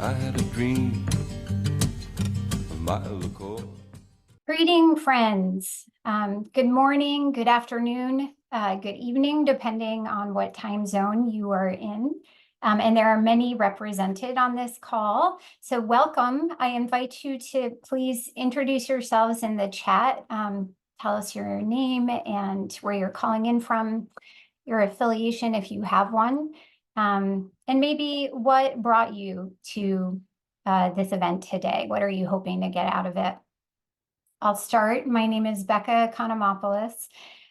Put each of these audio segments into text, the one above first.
I had a dream a mile ago. Greeting, friends. Good morning, good afternoon, good evening, depending on what time zone you are in. And there are many represented on this call. So welcome. I invite you to please introduce yourselves in the chat. Tell us your name and where you're calling in from, your affiliation if you have one, and maybe what brought you to this event today. What are you hoping to get out of it? I'll start. My name is Becca Economopoulos.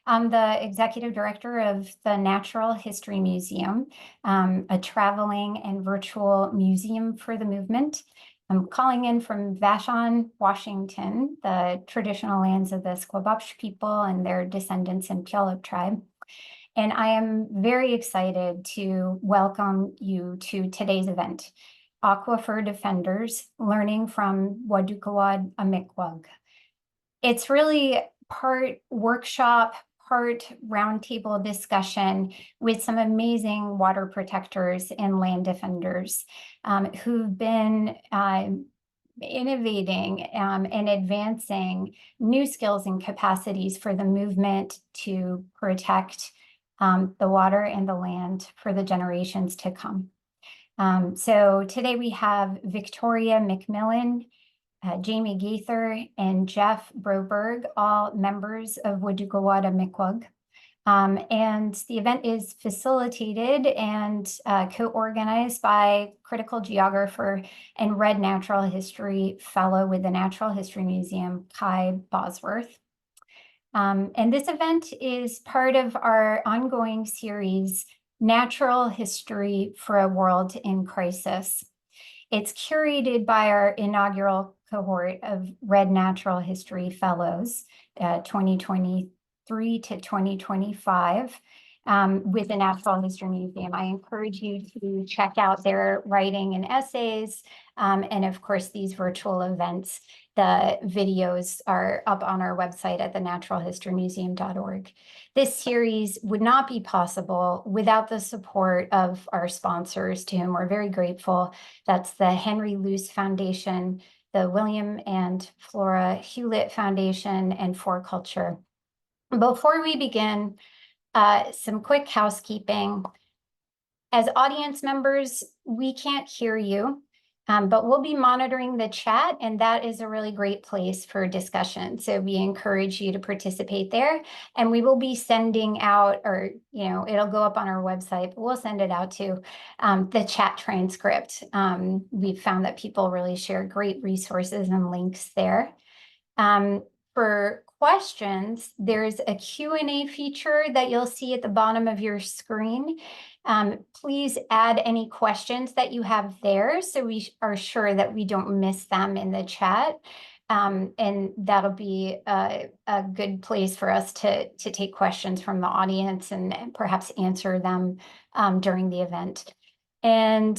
I'm the executive director of the Natural History Museum, a traveling and virtual museum for the movement. I'm calling in from Vashon, Washington, the traditional lands of the Squabosh people and their descendants in Puyallup tribe. And I am very excited to welcome you to today's event, Aquifer Defenders, Learning from Waadookawaad Amikwag. It's really part workshop, part roundtable discussion with some amazing water protectors and land defenders who've been innovating and advancing new skills and capacities for the movement to protect the water and the land for the generations to come. So today we have Victoria McMillan, Jamie Gaither, and Jeff Broberg, all members of Waadookawaad Amikwag. And the event is facilitated and co-organized by critical geographer and Red Natural History Fellow with the Natural History Museum, Kai Bosworth. And this event is part of our ongoing series, Natural History for a World in Crisis. It's curated by our inaugural cohort of Red Natural History Fellows, 2023 to 2025, with the Natural History Museum. I encourage you to check out their writing and essays, and of course, these virtual events. The videos are up on our website at thenaturalhistorymuseum.org. This series would not be possible without the support of our sponsors, to whom we're very grateful. That's the Henry Luce Foundation, the William and Flora Hewlett Foundation, and For Culture. Before we begin, some quick housekeeping. As audience members, we can't hear you, but we'll be monitoring the chat, and that is a really great place for discussion. So we encourage you to participate there, and we will be sending out, or it'll go up on our website, but we'll send it out to the chat transcript. We've found that people really share great resources and links there. For questions, there's a Q&A feature that you'll see at the bottom of your screen. Please add any questions that you have there so we are sure that we don't miss them in the chat. And that'll be a good place for us to take questions from the audience and perhaps answer them during the event. And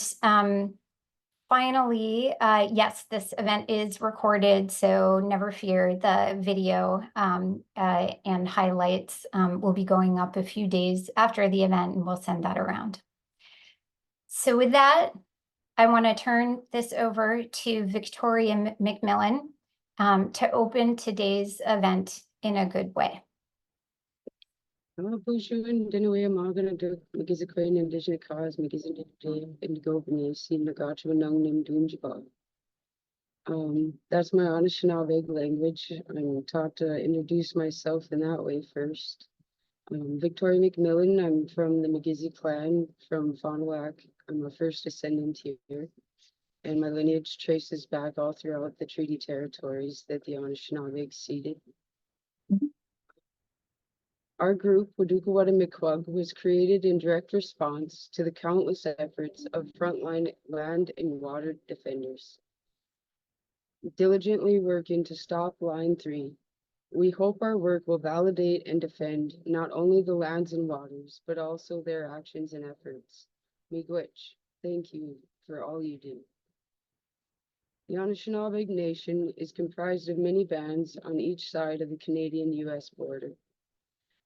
finally, yes, this event is recorded, so never fear. The video and highlights will be going up a few days after the event, and we'll send that around. So with that, I want to turn this over to Victoria McMillan to open today's event in a good way. Indigenous that's my Anishinaabe language. I'm taught to introduce myself in that way first. Victoria McMillan, I'm from the Migizi clan from Fond du Lac. I'm a first descendant here, and my lineage traces back all throughout the treaty territories that the Anishinaabe ceded. Our group, Waadookawaad Amikwag, was created in direct response to the countless efforts of frontline land and water defenders, diligently working to stop Line 3. We hope our work will validate and defend not only the lands and waters, but also their actions and efforts. Miigwech, thank you for all you do. The Anishinaabe Nation is comprised of many bands on each side of the Canadian-US border.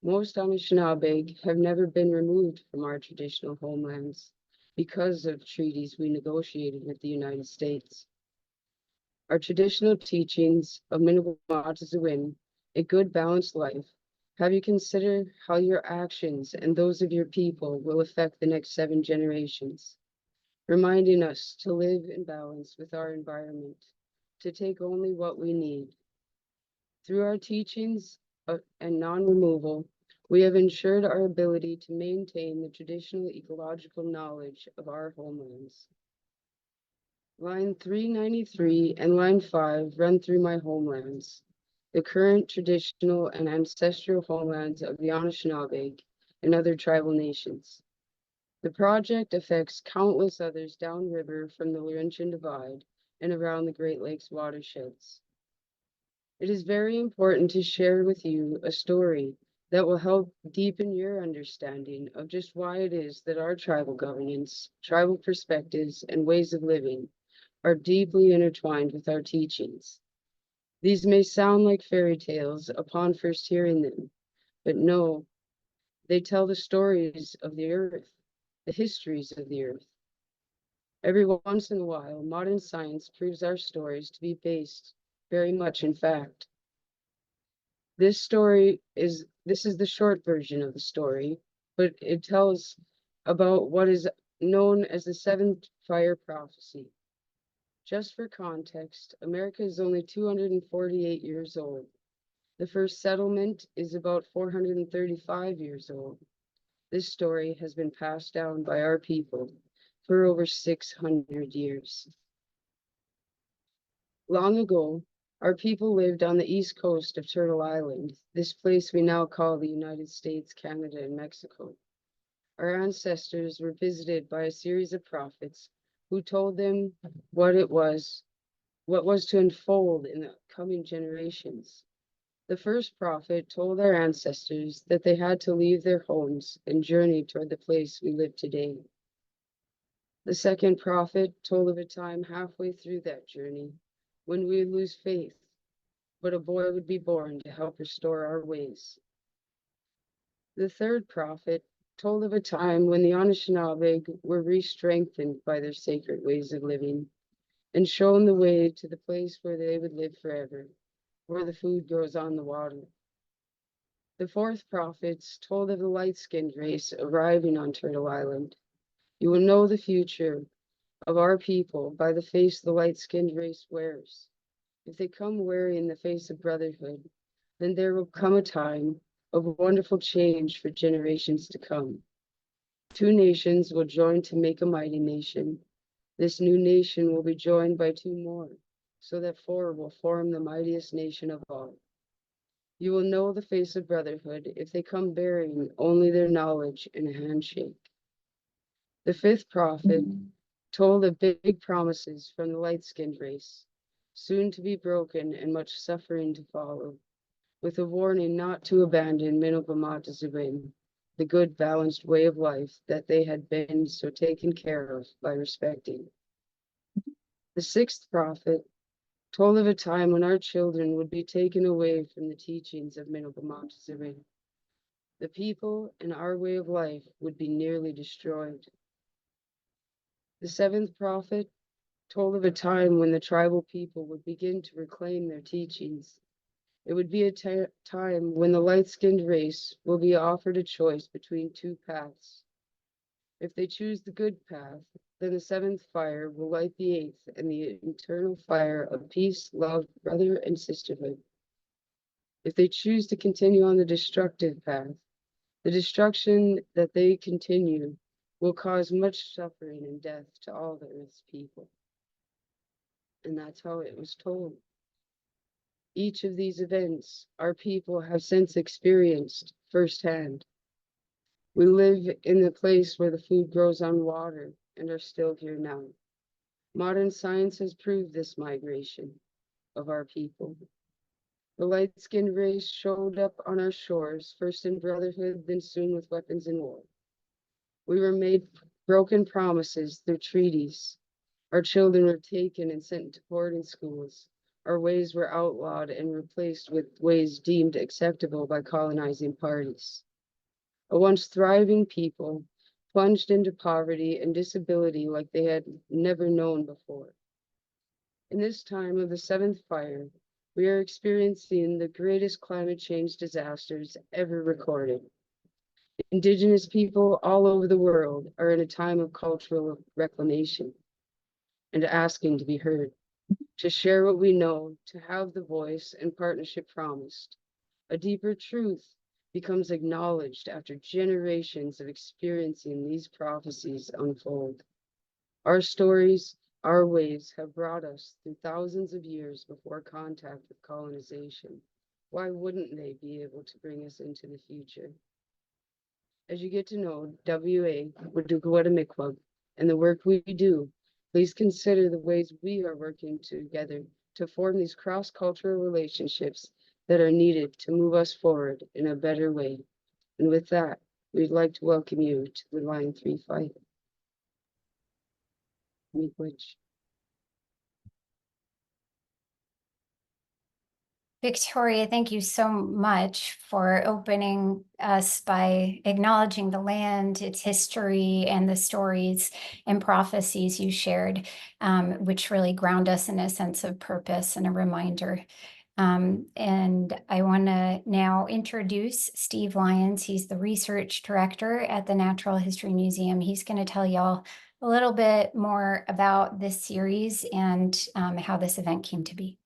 Most Anishinaabe have never been removed from our traditional homelands. because of treaties we negotiated with the United States. Our traditional teachings of Minnewatusawin, a good balanced life, have you considered how your actions and those of your people will affect the next 7 generations, reminding us to live in balance with our environment, to take only what we need. Through our teachings and non-removal, we have ensured our ability to maintain the traditional ecological knowledge of our homelands. Line 393 and line 5 run through my homelands, the current traditional and ancestral homelands of the Anishinaabe and other tribal nations. The project affects countless others downriver from the Laurentian Divide and around the Great Lakes watersheds. It is very important to share with you a story that will help deepen your understanding of just why it is that our tribal governance, tribal perspectives, and ways of living are deeply intertwined with our teachings. These may sound like fairy tales upon first hearing them, but no, they tell the stories of the earth, the histories of the earth. Every once in a while, modern science proves our stories to be based very much in fact. This is the short version of the story, but it tells about what is known as the seventh fire prophecy. Just for context, America is only 248 years old. The first settlement is about 435 years old. This story has been passed down by our people for over 600 years. Long ago, our people lived on the east coast of Turtle Island, this place we now call the United States, Canada, and Mexico. Our ancestors were visited by a series of prophets who told them what was to unfold in the coming generations. The first prophet told our ancestors that they had to leave their homes and journey toward the place we live today. The second prophet told of a time halfway through that journey when we would lose faith, but a boy would be born to help restore our ways. The third prophet told of a time when the Anishinaabe were re-strengthened by their sacred ways of living and shown the way to the place where they would live forever, where the food grows on the water. The fourth prophets told of the light-skinned race arriving on Turtle Island. You will know the future of our people by the face the light-skinned race wears. If they come wearing the face of brotherhood, then there will come a time of wonderful change for generations to come. 2 nations will join to make a mighty nation. This new nation will be joined by 2 more, so that 4 will form the mightiest nation of all. You will know the face of brotherhood if they come bearing only their knowledge in a handshake. The fifth prophet told of big promises from the light-skinned race, soon to be broken and much suffering to follow, with a warning not to abandon Minnewatusawin, the good balanced way of life that they had been so taken care of by respecting. The sixth prophet told of a time when our children would be taken away from the teachings of Minnewatusawin. The people and our way of life would be nearly destroyed. The seventh prophet told of a time when the tribal people would begin to reclaim their teachings. It would be a time when the light-skinned race will be offered a choice between 2 paths. If they choose the good path, then the 7th fire will light the 8th and the eternal fire of peace, love, brother, and sisterhood. If they choose to continue on the destructive path, the destruction that they continue will cause much suffering and death to all the earth's people. And that's how it was told. Each of these events our people have since experienced firsthand. We live in the place where the food grows on water and are still here now. Modern science has proved this migration of our people. The light-skinned race showed up on our shores, first in brotherhood, then soon with weapons and war. We were made broken promises through treaties. Our children were taken and sent to boarding schools. Our ways were outlawed and replaced with ways deemed acceptable by colonizing parties. A once thriving people plunged into poverty and disability like they had never known before. In this time of the seventh fire, we are experiencing the greatest climate change disasters ever recorded. Indigenous people all over the world are in a time of cultural reclamation and asking to be heard, to share what we know, to have the voice and partnership promised. A deeper truth becomes acknowledged after generations of experiencing these prophecies unfold. Our stories, our ways have brought us through thousands of years before contact with colonization. Why wouldn't they be able to bring us into the future? As you get to know WA, Waadookawaad Amikwag, and the work we do, please consider the ways we are working together to form these cross-cultural relationships that are needed to move us forward in a better way. And with that, we'd like to welcome you to the Line 3 fight. Miigwech. Victoria, thank you so much for opening us by acknowledging the land, its history, and the stories and prophecies you shared, which really ground us in a sense of purpose and a reminder. And I want to now introduce Steve Lyons. He's the research director at the Natural History Museum. He's going to tell y'all a little bit more about this series and how this event came to be.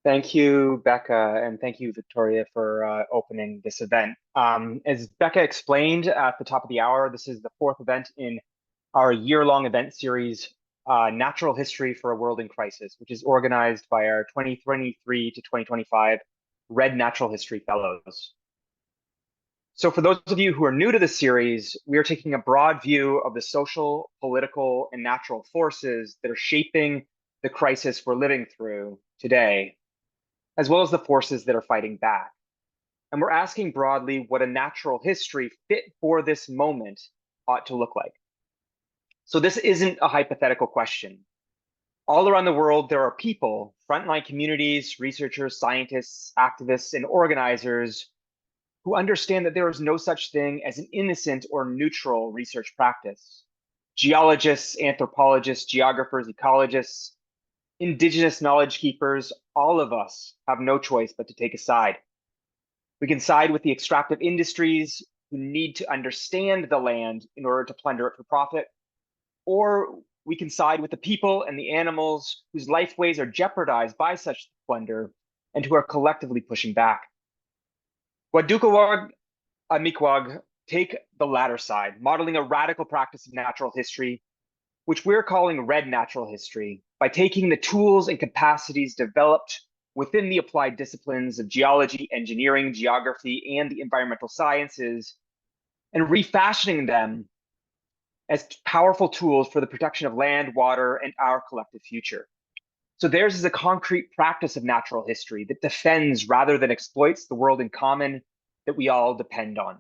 Thank you, Becca, and thank you, Victoria, for opening this event. As Becca explained at the top of the hour, this is the fourth event in our year-long event series, Natural History for a World in Crisis, which is organized by our 2023 to 2025 Red Natural History Fellows. So for those of you who are new to the series, we are taking a broad view of the social, political, and natural forces that are shaping the crisis we're living through today, as well as the forces that are fighting back. And we're asking broadly what a natural history fit for this moment ought to look like. So this isn't a hypothetical question. All around the world, there are people, frontline communities, researchers, scientists, activists, and organizers who understand that there is no such thing as an innocent or neutral research practice. Geologists, anthropologists, geographers, ecologists, Indigenous knowledge keepers, all of us have no choice but to take a side. We can side with the extractive industries who need to understand the land in order to plunder it for profit, or we can side with the people and the animals whose lifeways are jeopardized by such plunder and who are collectively pushing back. Waadookawaad Amikwag take the latter side, modeling a radical practice of natural history, which we're calling red natural history, by taking the tools and capacities developed within the applied disciplines of geology, engineering, geography, and the environmental sciences, and refashioning them as powerful tools for the protection of land, water, and our collective future. So theirs is a concrete practice of natural history that defends rather than exploits the world in common that we all depend on.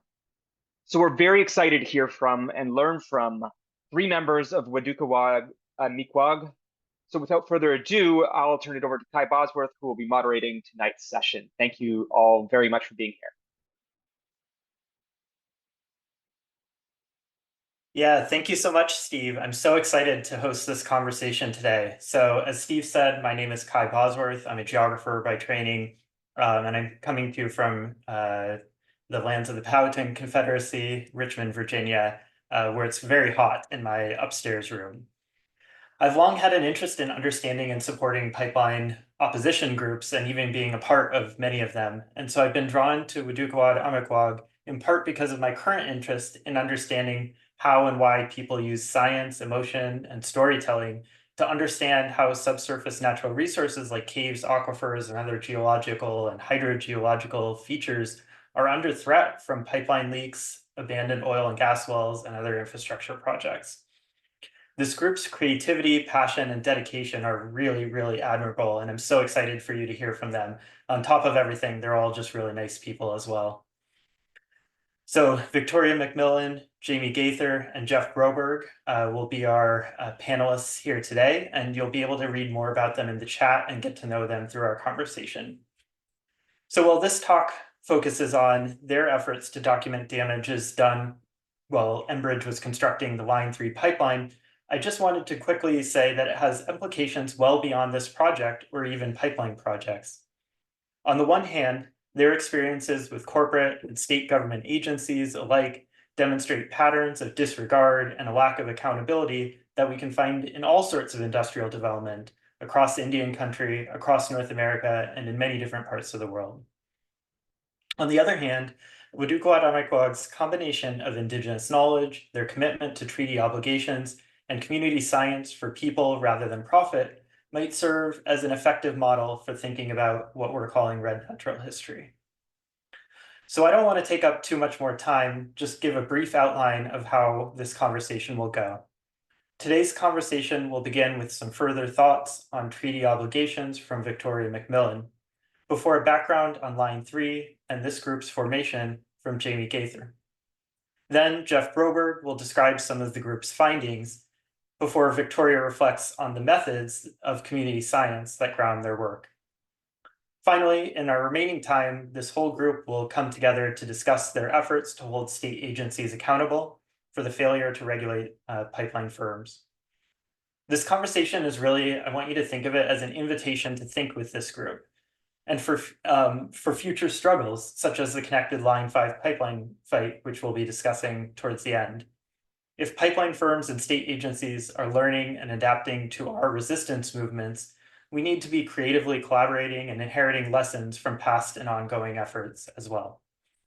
So we're very excited to hear from and learn from three members of Waadookawaad Amikwag. So without further ado, I'll turn it over to Kai Bosworth, who will be moderating tonight's session. Thank you all very much for being here. Yeah, thank you so much, Steve. I'm so excited to host this conversation today. So as Steve said, my name is Kai Bosworth. I'm a geographer by training, and I'm coming to you from the lands of the Powhatan Confederacy, Richmond, Virginia, where it's very hot in my upstairs room. I've long had an interest in understanding and supporting pipeline opposition groups and even being a part of many of them. And so I've been drawn to Waadookawaad Amikwag in part because of my current interest in understanding how and why people use science, emotion, and storytelling to understand how subsurface natural resources like caves, aquifers, and other geological and hydrogeological features are under threat from pipeline leaks, abandoned oil and gas wells, and other infrastructure projects. This group's creativity, passion, and dedication are really, really admirable, and I'm so excited for you to hear from them. On top of everything, they're all just really nice people as well. So Victoria McMillan, Jamie Gaither, and Jeff Broberg will be our panelists here today, and you'll be able to read more about them in the chat and get to know them through our conversation. So while this talk focuses on their efforts to document damages done while Enbridge was constructing the Line 3 pipeline, I just wanted to quickly say that it has implications well beyond this project or even pipeline projects. On the one hand, their experiences with corporate and state government agencies alike demonstrate patterns of disregard and a lack of accountability that we can find in all sorts of industrial development across Indian country, across North America, and in many different parts of the world. On the other hand, Waadookawaad Amikwag's combination of Indigenous knowledge, their commitment to treaty obligations, and community science for people rather than profit might serve as an effective model for thinking about what we're calling red natural history. So I don't want to take up too much more time, just give a brief outline of how this conversation will go. Today's conversation will begin with some further thoughts on treaty obligations from Victoria McMillan, before a background on Line 3 and this group's formation from Jamie Gaither. Then Jeff Broberg will describe some of the group's findings before Victoria reflects on the methods of community science that ground their work. Finally, in our remaining time, this whole group will come together to discuss their efforts to hold state agencies accountable for the failure to regulate pipeline firms. This conversation is really, I want you to think of it as an invitation to think with this group, and for future struggles, such as the connected Line 5 pipeline fight, which we'll be discussing towards the end. If pipeline firms and state agencies are learning and adapting to our resistance movements, we need to be creatively collaborating and inheriting lessons from past and ongoing efforts as well.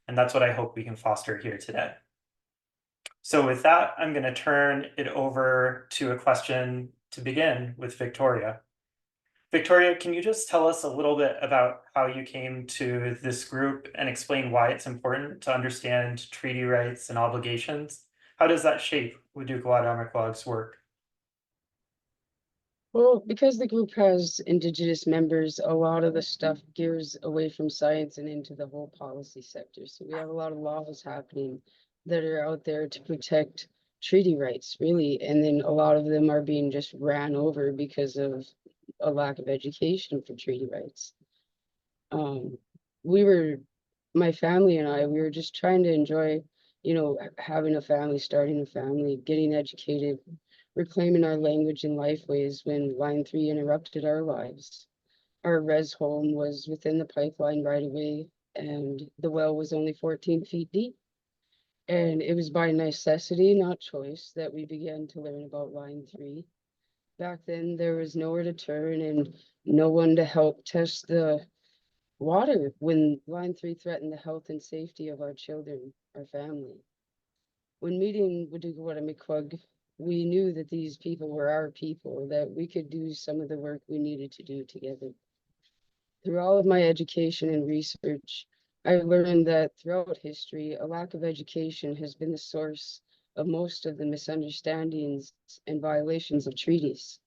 And that's what I hope we can foster here today. So with that, I'm going to turn it over to a question to begin with Victoria. Victoria, can you just tell us a little bit about how you came to this group and explain why it's important to understand treaty rights and obligations? How does that shape Waadookawaad Amikwag's work? Well, because the group has Indigenous members, a lot of the stuff gears away from science and into the whole policy sector. So we have a lot of laws happening that are out there to protect treaty rights, really. And then a lot of them are being just ran over because of a lack of education for treaty rights. My family and I, we were just trying to enjoy, having a family, starting a family, getting educated, reclaiming our language and lifeways when Line 3 interrupted our lives. Our res home was within the pipeline right away, and the well was only 14 feet deep. And it was by necessity, not choice, that we began to learn about Line 3. Back then, there was nowhere to turn and no one to help test the water when Line 3 threatened the health and safety of our children, our family. When meeting Waadookawaad Amikwag, we knew that these people were our people, that we could do some of the work we needed to do together. Through all of my education and research, I learned that throughout history, a lack of education has been the source of most of the misunderstandings and violations of treaties.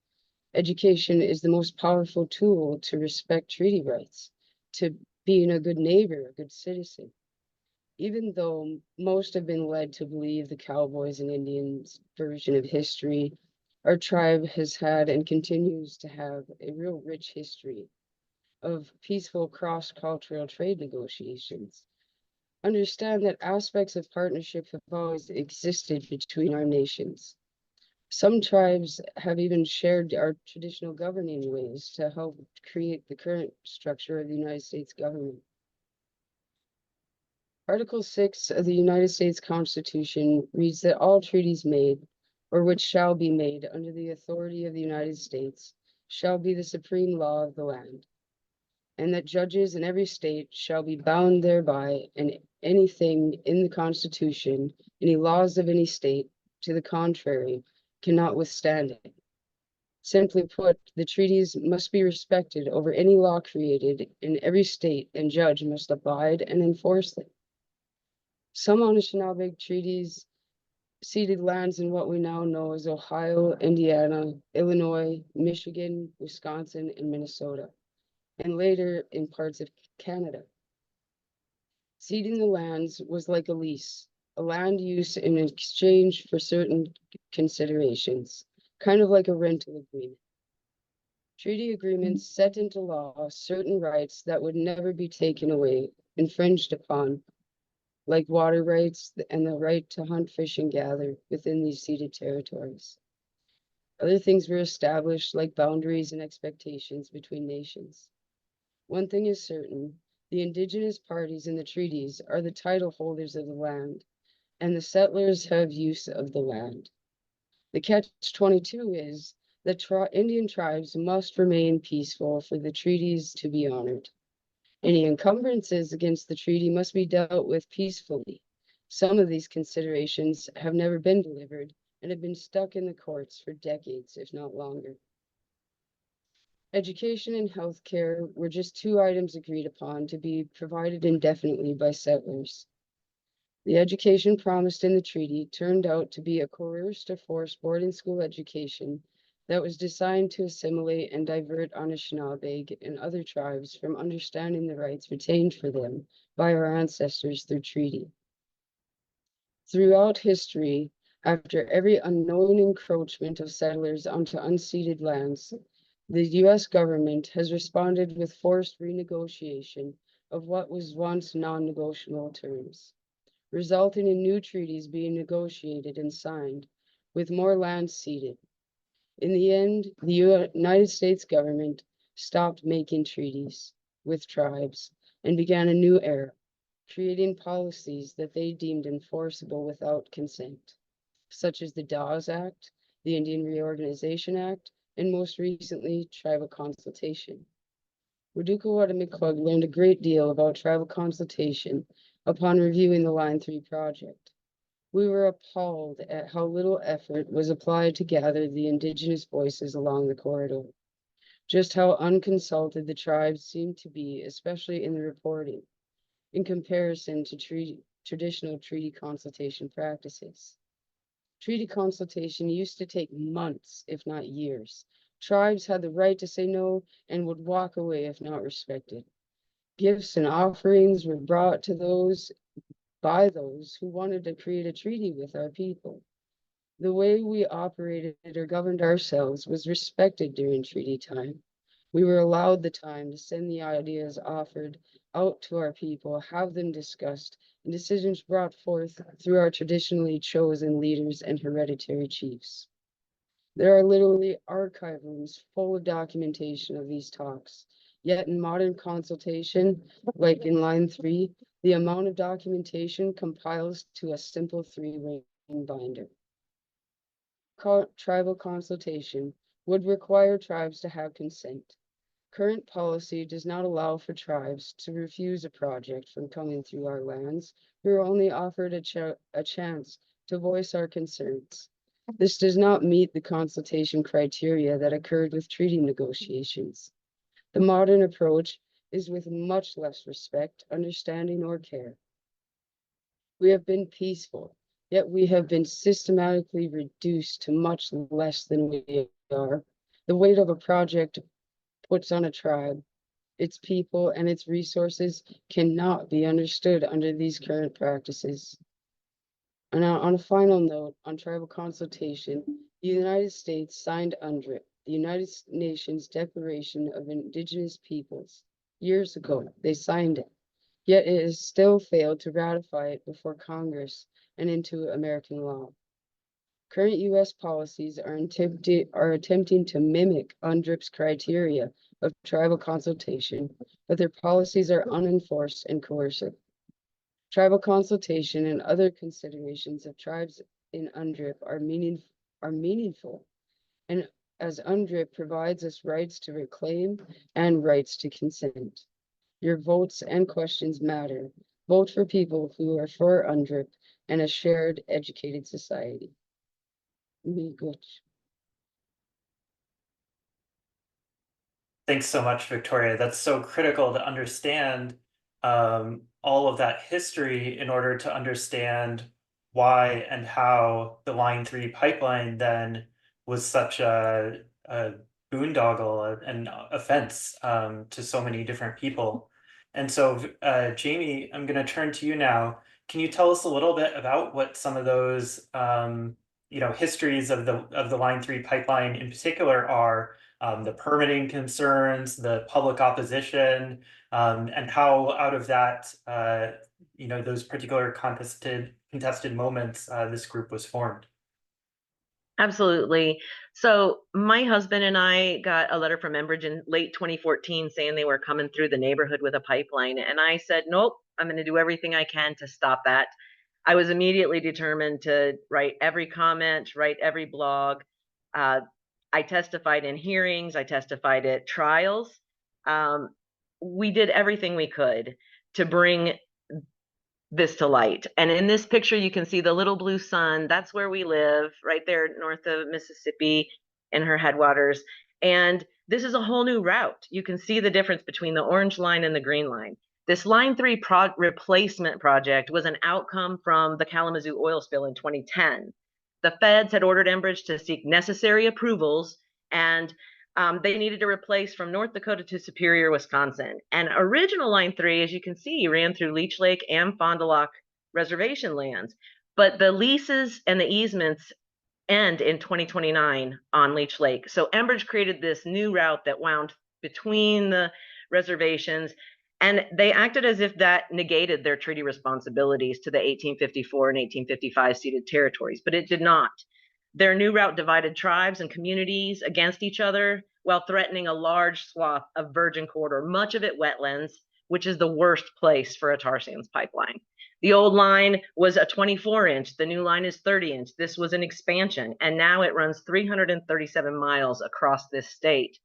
Education is the most powerful tool to respect treaty rights, to being a good neighbor, a good citizen. Even though most have been led to believe the Cowboys and Indians version of history, our tribe has had and continues to have a real rich history of peaceful cross-cultural trade negotiations. Understand that aspects of partnership have always existed between our nations. Some tribes have even shared our traditional governing ways to help create the current structure of the United States government. Article 6 of the United States Constitution reads that all treaties made, or which shall be made under the authority of the United States, shall be the supreme law of the land, and that judges in every state shall be bound thereby, and anything in the Constitution, any laws of any state, to the contrary, cannot withstand it. Simply put, the treaties must be respected over any law created in every state, and judge must abide and enforce them. Some Anishinaabe treaties ceded lands in what we now know as Ohio, Indiana, Illinois, Michigan, Wisconsin, and Minnesota, and later in parts of Canada. Ceding the lands was like a lease, a land use in exchange for certain considerations, kind of like a rental agreement. Treaty agreements set into law certain rights that would never be taken away infringed upon, like water rights and the right to hunt, fish, and gather within these ceded territories. Other things were established, like boundaries and expectations between nations. One thing is certain, the Indigenous parties in the treaties are the title holders of the land, and the settlers have use of the land. The catch-22 is that Indian tribes must remain peaceful for the treaties to be honored. Any encumbrances against the treaty must be dealt with peacefully. Some of these considerations have never been delivered and have been stuck in the courts for decades, if not longer. Education and health care were just two items agreed upon to be provided indefinitely by settlers. The education promised in the treaty turned out to be a coerced or forced boarding school education that was designed to assimilate and divert Anishinaabe and other tribes from understanding the rights retained for them by our ancestors through treaty. Throughout history, after every unknowing encroachment of settlers onto unceded lands, the U.S. government has responded with forced renegotiation of what was once non-negotiable terms, resulting in new treaties being negotiated and signed, with more land ceded. In the end, the United States government stopped making treaties with tribes and began a new era, creating policies that they deemed enforceable without consent, such as the Dawes Act, the Indian Reorganization Act, and most recently, tribal consultation. Waadookawaad Amikwag learned a great deal about tribal consultation upon reviewing the Line 3 project. We were appalled at how little effort was applied to gather the Indigenous voices along the corridor, just how unconsulted the tribes seemed to be, especially in the reporting, in comparison to traditional treaty consultation practices. Treaty consultation used to take months, if not years. Tribes had the right to say no and would walk away if not respected. Gifts and offerings were brought to those by those who wanted to create a treaty with our people. The way we operated or governed ourselves was respected during treaty time. We were allowed the time to send the ideas offered out to our people, have them discussed, and decisions brought forth through our traditionally chosen leaders and hereditary chiefs. There are literally archive rooms full of documentation of these talks. Yet in modern consultation, like in Line 3, the amount of documentation compiles to a simple 3-ring binder. Tribal consultation would require tribes to have consent. Current policy does not allow for tribes to refuse a project from coming through our lands. We are only offered a chance to voice our concerns. This does not meet the consultation criteria that occurred with treaty negotiations. The modern approach is with much less respect, understanding, or care. We have been peaceful, yet we have been systematically reduced to much less than we are. The weight of a project puts on a tribe, its people, and its resources cannot be understood under these current practices. And now, on a final note on tribal consultation, the United States signed UNDRIP, the United Nations Declaration of Indigenous Peoples. Years ago, they signed it, yet it has still failed to ratify it before Congress and into American law. Current U.S. policies are attempting to mimic UNDRIP's criteria of tribal consultation, but their policies are unenforced and coercive. Tribal consultation and other considerations of tribes in UNDRIP are meaningful, and as UNDRIP provides us rights to reclaim and rights to consent. Your votes and questions matter. Vote for people who are for UNDRIP and a shared, educated society. Thanks so much, Victoria. That's so critical to understand all of that history in order to understand why and how the Line 3 pipeline then was such a boondoggle, an offense to so many different people. And so, Jamie, I'm going to turn to you now. Can you tell us a little bit about what some of those histories of the Line 3 pipeline in particular are, the permitting concerns, the public opposition, and how out of that, those particular contested moments, this group was formed. Absolutely. So my husband and I got a letter from Enbridge in late 2014 saying they were coming through the neighborhood with a pipeline. And I said, nope, I'm going to do everything I can to stop that. I was immediately determined to write every comment, write every blog. I testified in hearings. I testified at trials. We did everything we could to bring this to light. And in this picture, you can see the little blue sun. That's where we live, right there north of Mississippi and her headwaters. And this is a whole new route. You can see the difference between the orange line and the green line. This Line 3 replacement project was an outcome from the Kalamazoo oil spill in 2010. The feds had ordered Enbridge to seek necessary approvals, and they needed to replace from North Dakota to Superior, Wisconsin. And original Line 3, as you can see, ran through Leech Lake and Fond du Lac reservation lands. But the leases and the easements end in 2029 on Leech Lake. So Enbridge created this new route that wound between the reservations, and they acted as if that negated their treaty responsibilities to the 1854 and 1855 ceded territories, but it did not. Their new route divided tribes and communities against each other while threatening a large swath of virgin corridor, much of it wetlands, which is the worst place for a tar sands pipeline. The old line was a 24-inch. The new line is 30-inch. This was an expansion, and now it runs 337 miles across this state.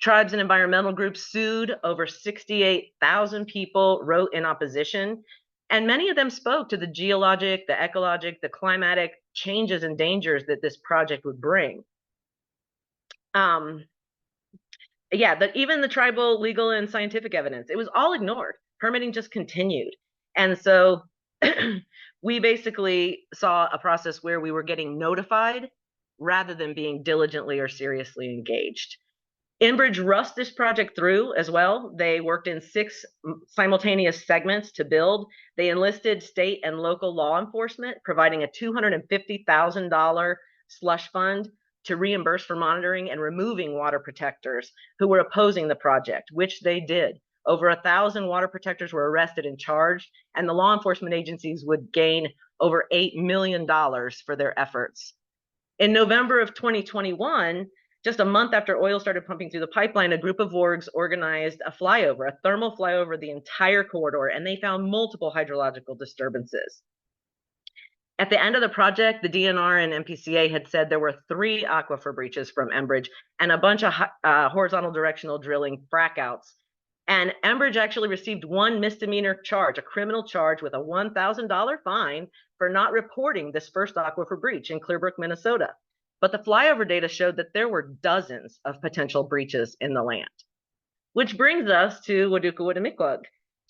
Tribes and environmental groups sued. Over 68,000 people wrote in opposition, and many of them spoke to the geologic, the ecologic, the climatic changes and dangers that this project would bring. Even the tribal, legal, and scientific evidence, it was all ignored. Permitting just continued. And so we basically saw a process where we were getting notified rather than being diligently or seriously engaged. Enbridge rushed this project through as well. They worked in 6 simultaneous segments to build. They enlisted state and local law enforcement, providing a $250,000 slush fund to reimburse for monitoring and removing water protectors who were opposing the project, which they did. Over 1,000 water protectors were arrested and charged, and the law enforcement agencies would gain over $8 million for their efforts. In November of 2021, just a month after oil started pumping through the pipeline, a group of orgs organized a flyover, a thermal flyover the entire corridor, and they found multiple hydrological disturbances. At the end of the project, the DNR and MPCA had said there were 3 aquifer breaches from Enbridge and a bunch of horizontal directional drilling frackouts. And Enbridge actually received 1 misdemeanor charge, a criminal charge with a $1,000 fine for not reporting this first aquifer breach in Clearbrook, Minnesota. But the flyover data showed that there were dozens of potential breaches in the land. Which brings us to Waadookawaad Amikwag,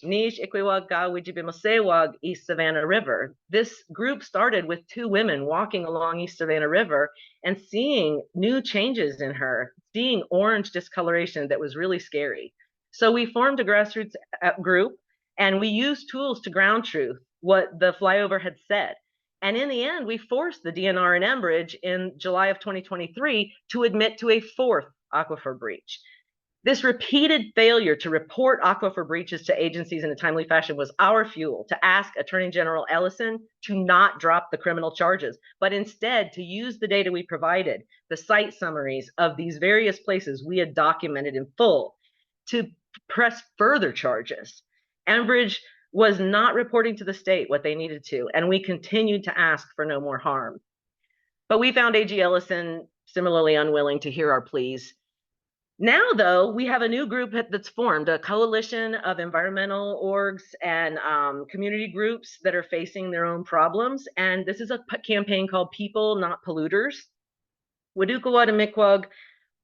Nish Iquiwag Ga Wijibimosewag, East Savannah River. This group started with 2 women walking along East Savannah River and seeing new changes in her, seeing orange discoloration that was really scary. So we formed a grassroots group, and we used tools to ground truth what the flyover had said. And in the end, we forced the DNR and Enbridge in July of 2023 to admit to a 4th aquifer breach. This repeated failure to report aquifer breaches to agencies in a timely fashion was our fuel to ask Attorney General Ellison to not drop the criminal charges, but instead to use the data we provided, the site summaries of these various places we had documented in full, to press further charges. Enbridge was not reporting to the state what they needed to, and we continued to ask for no more harm. But we found AG Ellison similarly unwilling to hear our pleas. Now, though, we have a new group that's formed, a coalition of environmental orgs and community groups that are facing their own problems. And this is a campaign called People Not Polluters. Waadookawaad Amikwag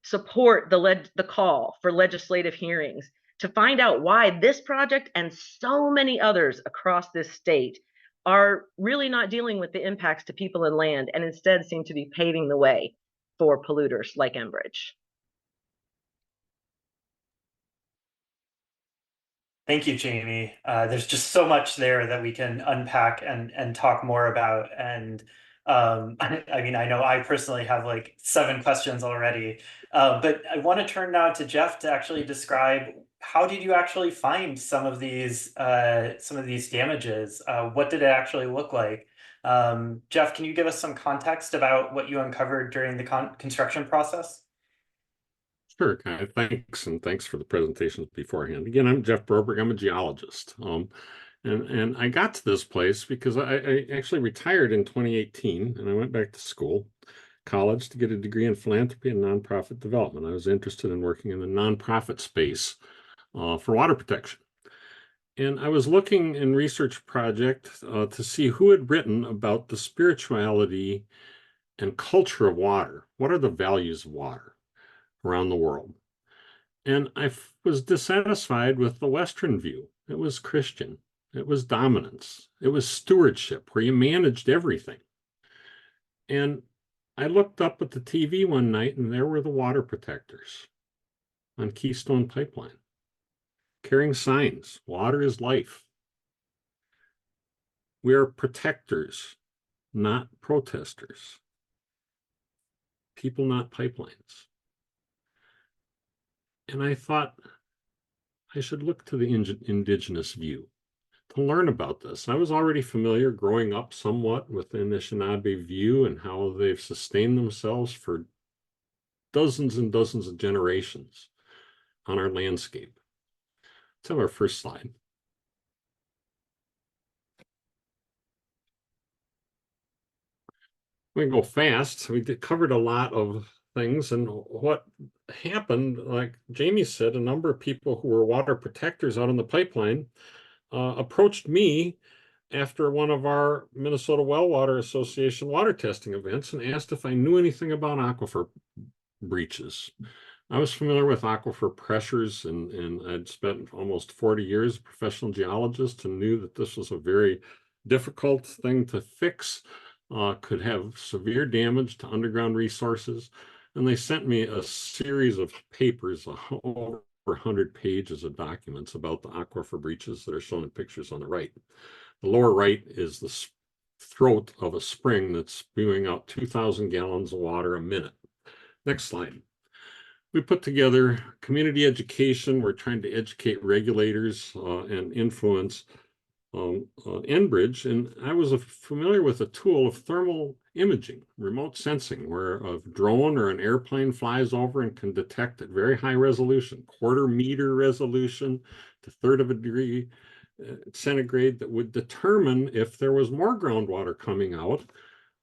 support the call for legislative hearings to find out why this project and so many others across this state are really not dealing with the impacts to people and land, and instead seem to be paving the way for polluters like Enbridge. Thank you, Jamie. There's just so much there that we can unpack and talk more about. And I mean, I know I personally have like 7 questions already, but I want to turn now to Jeff to actually describe how did you actually find some of these damages? What did it actually look like? Jeff, can you give us some context about what you uncovered during the construction process? Sure, Kai. Thanks, and thanks for the presentations beforehand. Again, I'm Jeff Broberg. I'm a geologist. And I got to this place because I actually retired in 2018, and I went back to college to get a degree in philanthropy and nonprofit development. I was interested in working in the nonprofit space for water protection. And I was looking in research project to see who had written about the spirituality and culture of water. What are the values of water around the world? And I was dissatisfied with the Western view. It was Christian. It was dominance. It was stewardship, where you managed everything. And I looked up at the TV one night, and there were the water protectors on Keystone Pipeline, carrying signs, water is life. We are protectors, not protesters. People, not pipelines. And I thought I should look to the Indigenous view to learn about this. I was already familiar growing up somewhat with the Anishinaabe view and how they've sustained themselves for dozens and dozens of generations on our landscape. Let's have our first slide. We can go fast. We covered a lot of things, and what happened, like Jamie said, a number of people who were water protectors out on the pipeline approached me after one of our Minnesota Well Water Association water testing events and asked if I knew anything about aquifer breaches. I was familiar with aquifer pressures, and I'd spent almost 40 years as a professional geologist and knew that this was a very difficult thing to fix, could have severe damage to underground resources. And they sent me a series of papers, over 100 pages of documents about the aquifer breaches that are shown in pictures on the right. The lower right is the throat of a spring that's spewing out 2,000 gallons of water a minute. Next slide. We put together community education. We're trying to educate regulators and influence Enbridge, and I was familiar with a tool of thermal imaging, remote sensing, where a drone or an airplane flies over and can detect at very high resolution, 1/4 meter resolution to 1/3 of a degree centigrade, that would determine if there was more groundwater coming out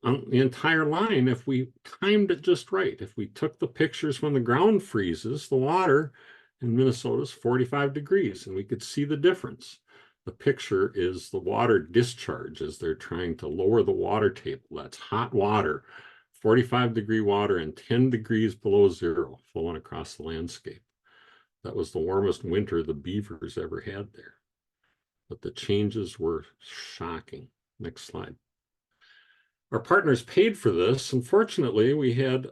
on the entire line if we timed it just right. If we took the pictures when the ground freezes, the water in Minnesota is 45 degrees, and we could see the difference. The picture is the water discharge as they're trying to lower the water table. That's hot water, 45-degree water and 10 degrees below zero flowing across the landscape. That was the warmest winter the beavers ever had there. But the changes were shocking. Next slide. Our partners paid for this. Unfortunately, we had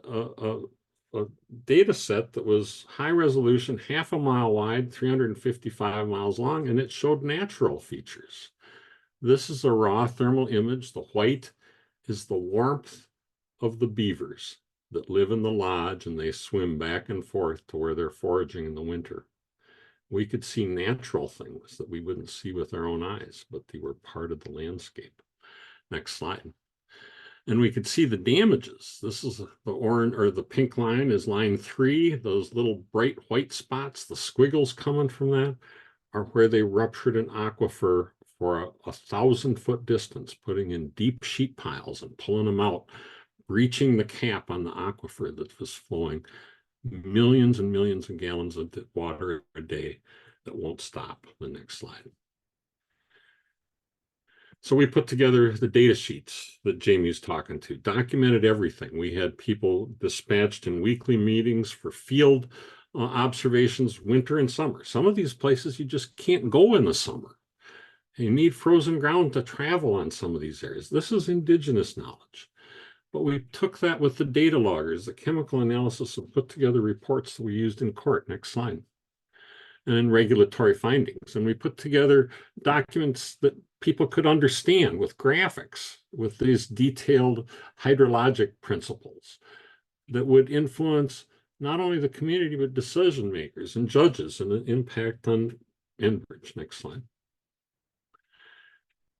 a data set that was high resolution, 1/2 mile wide, 355 miles long, and it showed natural features. This is a raw thermal image. The white is the warmth of the beavers that live in the lodge, and they swim back and forth to where they're foraging in the winter. We could see natural things that we wouldn't see with our own eyes, but they were part of the landscape. Next slide. And we could see the damages. This is the orange, or the pink line is line 3. Those little bright white spots, the squiggles coming from that, are where they ruptured an aquifer for a 1,000-foot distance, putting in deep sheet piles and pulling them out, breaching the cap on the aquifer that was flowing millions and millions of gallons of water a day that won't stop. The next slide. So we put together the data sheets that Jamie's talking to, documented everything. We had people dispatched in weekly meetings for field observations, winter and summer. Some of these places you just can't go in the summer. You need frozen ground to travel on some of these areas. This is Indigenous knowledge. But we took that with the data loggers, the chemical analysis, and put together reports that we used in court. Next slide. and then regulatory findings. And we put together documents that people could understand with graphics, with these detailed hydrologic principles that would influence not only the community, but decision makers and judges and the impact on Enbridge. Next slide.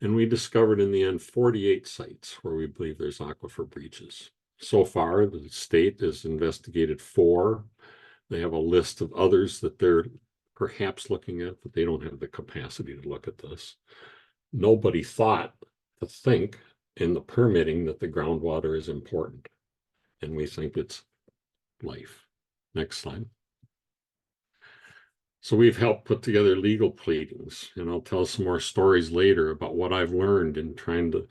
And we discovered in the end 48 sites where we believe there's aquifer breaches. So far, the state has investigated 4. They have a list of others that they're perhaps looking at, but they don't have the capacity to look at this. Nobody thought to think in the permitting that the groundwater is important. And we think it's life. Next slide. So we've helped put together legal pleadings, and I'll tell some more stories later about what I've learned in trying to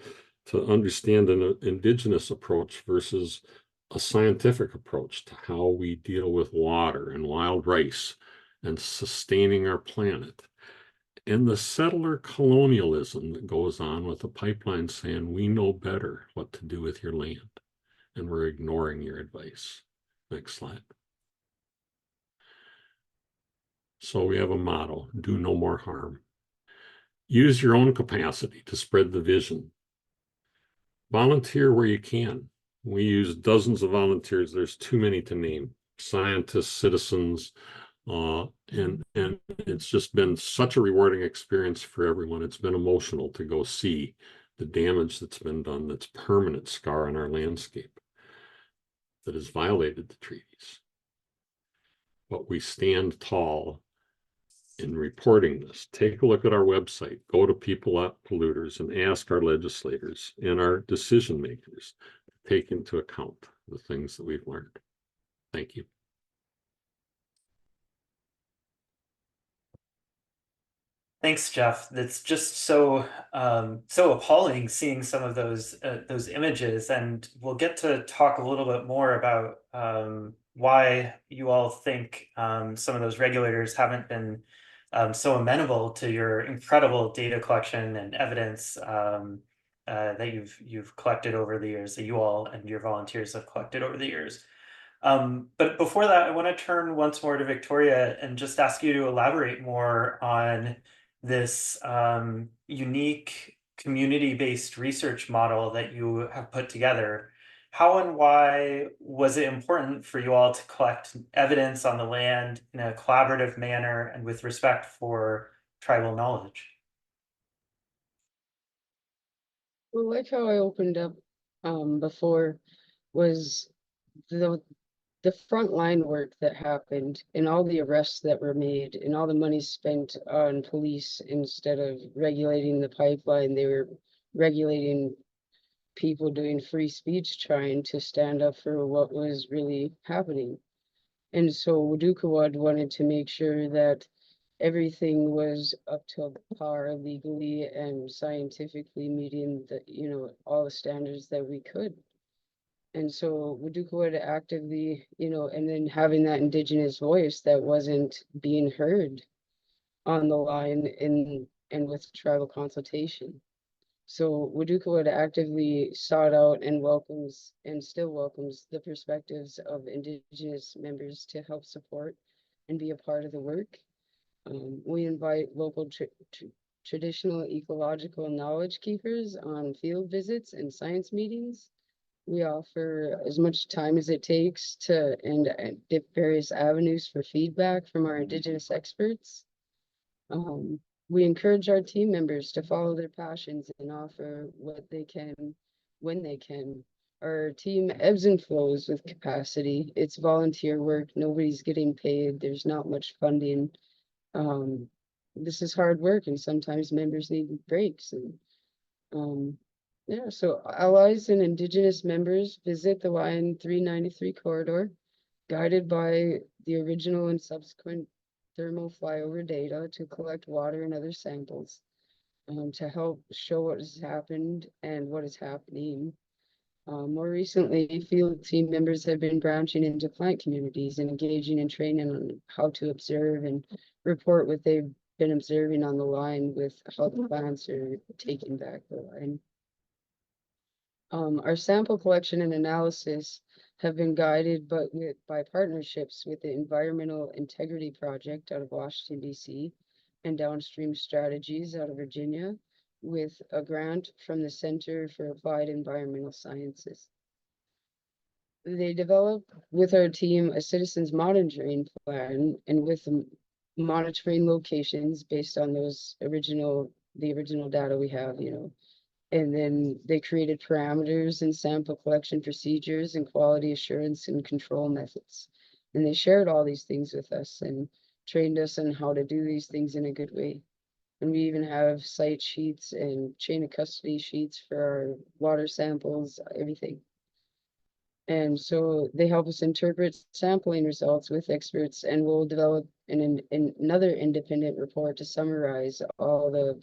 understand an indigenous approach versus a scientific approach to how we deal with water and wild rice and sustaining our planet. And the settler colonialism that goes on with the pipeline saying, we know better what to do with your land, and we're ignoring your advice. Next slide. So we have a motto, do no more harm. Use your own capacity to spread the vision. Volunteer where you can. We use dozens of volunteers. There's too many to name. Scientists, citizens, and it's just been such a rewarding experience for everyone. It's been emotional to go see the damage that's been done, that's permanent scar on our landscape, that has violated the treaties. But we stand tall in reporting this. Take a look at our website, go to People at Polluters and ask our legislators and our decision makers to take into account the things that we've learned. Thank you. Thanks, Jeff. That's just so so appalling seeing some of those images, and we'll get to talk a little bit more about why you all think some of those regulators haven't been so amenable to your incredible data collection and evidence that you've collected over the years, that you all and your volunteers have collected over the years. But before that, I want to turn once more to Victoria and just ask you to elaborate more on this unique community-based research model that you have put together. How and why was it important for you all to collect evidence on the land in a collaborative manner and with respect for tribal knowledge? Well, like how I opened up before, was the frontline work that happened and all the arrests that were made and all the money spent on police. Instead of regulating the pipeline, they were regulating people doing free speech, trying to stand up for what was really happening. And so Waadookawaad wanted to make sure that everything was up to par legally and scientifically, meeting the, all the standards that we could. And so Waadookawaad actively, and then having that Indigenous voice that wasn't being heard on the line and with tribal consultation. So Waadookawaad actively sought out and welcomes and still welcomes the perspectives of Indigenous members to help support and be a part of the work. We invite local traditional ecological knowledge keepers on field visits and science meetings. We offer as much time as it takes to and dip various avenues for feedback from our Indigenous experts. We encourage our team members to follow their passions and offer what they can when they can. Our team ebbs and flows with capacity. It's volunteer work. Nobody's getting paid. There's not much funding. This is hard work, and sometimes members need breaks. And yeah, so allies and Indigenous members visit the Line 393 corridor, guided by the original and subsequent thermal flyover data to collect water and other samples to help show what has happened and what is happening. More recently, field team members have been branching into plant communities and engaging in training on how to observe and report what they've been observing on the line with how the plants are taking back the line. Our sample collection and analysis have been guided by partnerships with the Environmental Integrity Project out of Washington, D.C., and Downstream Strategies out of Virginia, with a grant from the Center for Applied Environmental Sciences. They developed with our team a citizens monitoring plan, and with monitoring locations based on the original data we have, and then they created parameters and sample collection procedures and quality assurance and control methods. And they shared all these things with us and trained us on how to do these things in a good way. And we even have site sheets and chain of custody sheets for our water samples, everything. And so they help us interpret sampling results with experts, and we'll develop another independent report to summarize all the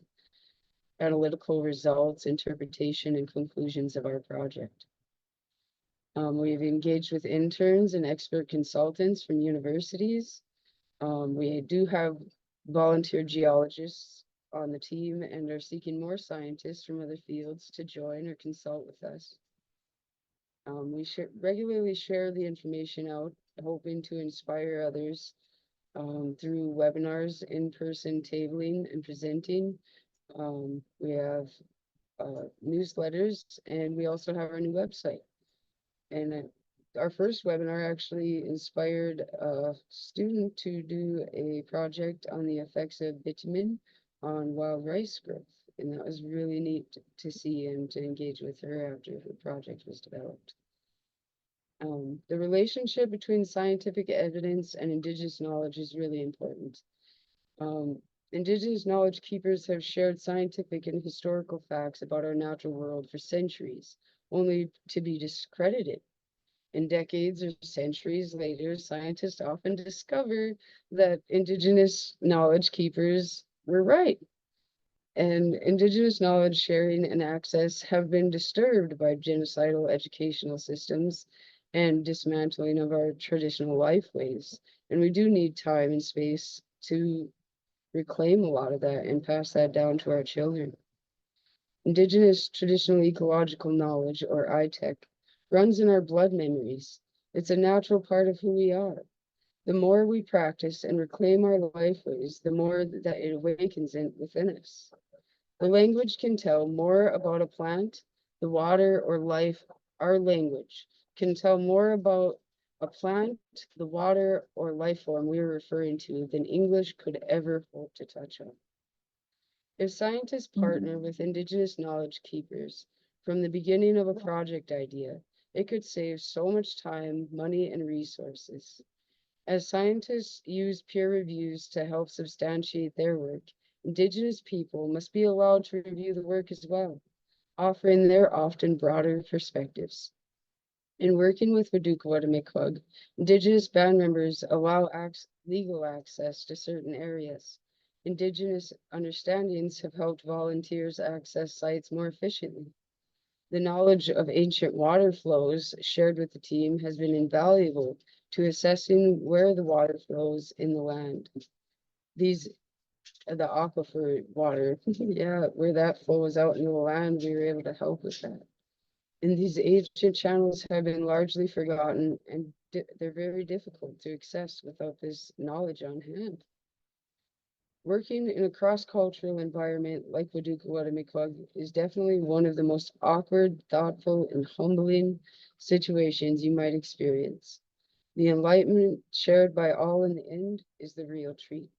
analytical results, interpretation, and conclusions of our project. We've engaged with interns and expert consultants from universities. We do have volunteer geologists on the team and are seeking more scientists from other fields to join or consult with us. We regularly share the information out, hoping to inspire others through webinars, in-person tabling and presenting. We have newsletters, and we also have our new website. And our first webinar actually inspired a student to do a project on the effects of bitumen on wild rice growth. And that was really neat to see and to engage with her after the project was developed. The relationship between scientific evidence and Indigenous knowledge is really important. Indigenous knowledge keepers have shared scientific and historical facts about our natural world for centuries, only to be discredited. And decades or centuries later, scientists often discover that Indigenous knowledge keepers were right. And Indigenous knowledge sharing and access have been disturbed by genocidal educational systems and dismantling of our traditional lifeways. And we do need time and space to reclaim a lot of that and pass that down to our children. Indigenous traditional ecological knowledge, or ITEC, runs in our blood memories. It's a natural part of who we are. The more we practice and reclaim our lifeways, the more that it awakens within us. The language can tell more about a plant, the water, or life. Our language can tell more about a plant, the water, or life form we are referring to than English could ever hope to touch on. If scientists partner with Indigenous knowledge keepers from the beginning of a project idea, it could save so much time, money, and resources. As scientists use peer reviews to help substantiate their work, Indigenous people must be allowed to review the work as well, offering their often broader perspectives. In working with Waadookawaad Amikwag, Indigenous band members allow legal access to certain areas. Indigenous understandings have helped volunteers access sites more efficiently. The knowledge of ancient water flows shared with the team has been invaluable to assessing where the water flows in the land. The aquifer water, yeah, where that flows out into the land, we were able to help with that. And these ancient channels have been largely forgotten, and they're very difficult to access without this knowledge on hand. Working in a cross-cultural environment like Waadookawaad Amikwag is definitely one of the most awkward, thoughtful, and humbling situations you might experience. The enlightenment shared by all in the end is the real treat.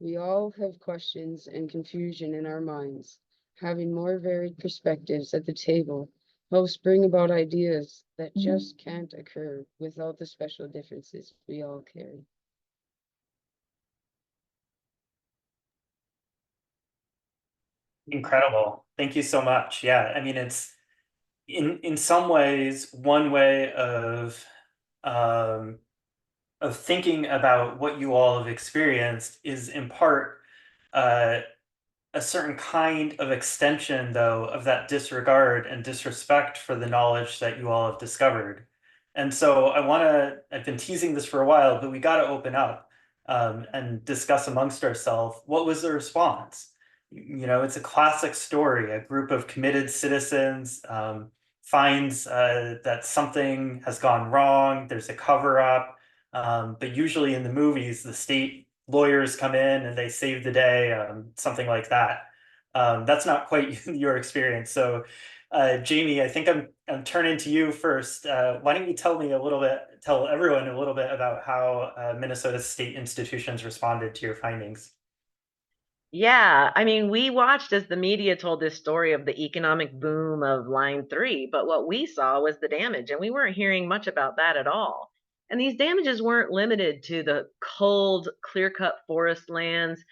We all have questions and confusion in our minds. Having more varied perspectives at the table helps bring about ideas that just can't occur without the special differences we all carry. Incredible. Thank you so much. Yeah, I mean, it's in some ways one way of thinking about what you all have experienced is in part a certain kind of extension, though, of that disregard and disrespect for the knowledge that you all have discovered. And so I've been teasing this for a while, but we got to open up and discuss amongst ourselves, what was the response? You know, it's a classic story, a group of committed citizens finds that something has gone wrong, there's a cover up, but usually in the movies, the state lawyers come in and they save the day, something like that. That's not quite your experience. So, Jamie, I think I'm turning to you first. Why don't you tell everyone a little bit about how Minnesota state institutions responded to your findings? Yeah, I mean, we watched as the media told this story of the economic boom of Line 3, but what we saw was the damage, and we weren't hearing much about that at all. And these damages weren't limited to the cold, clear-cut forest lands,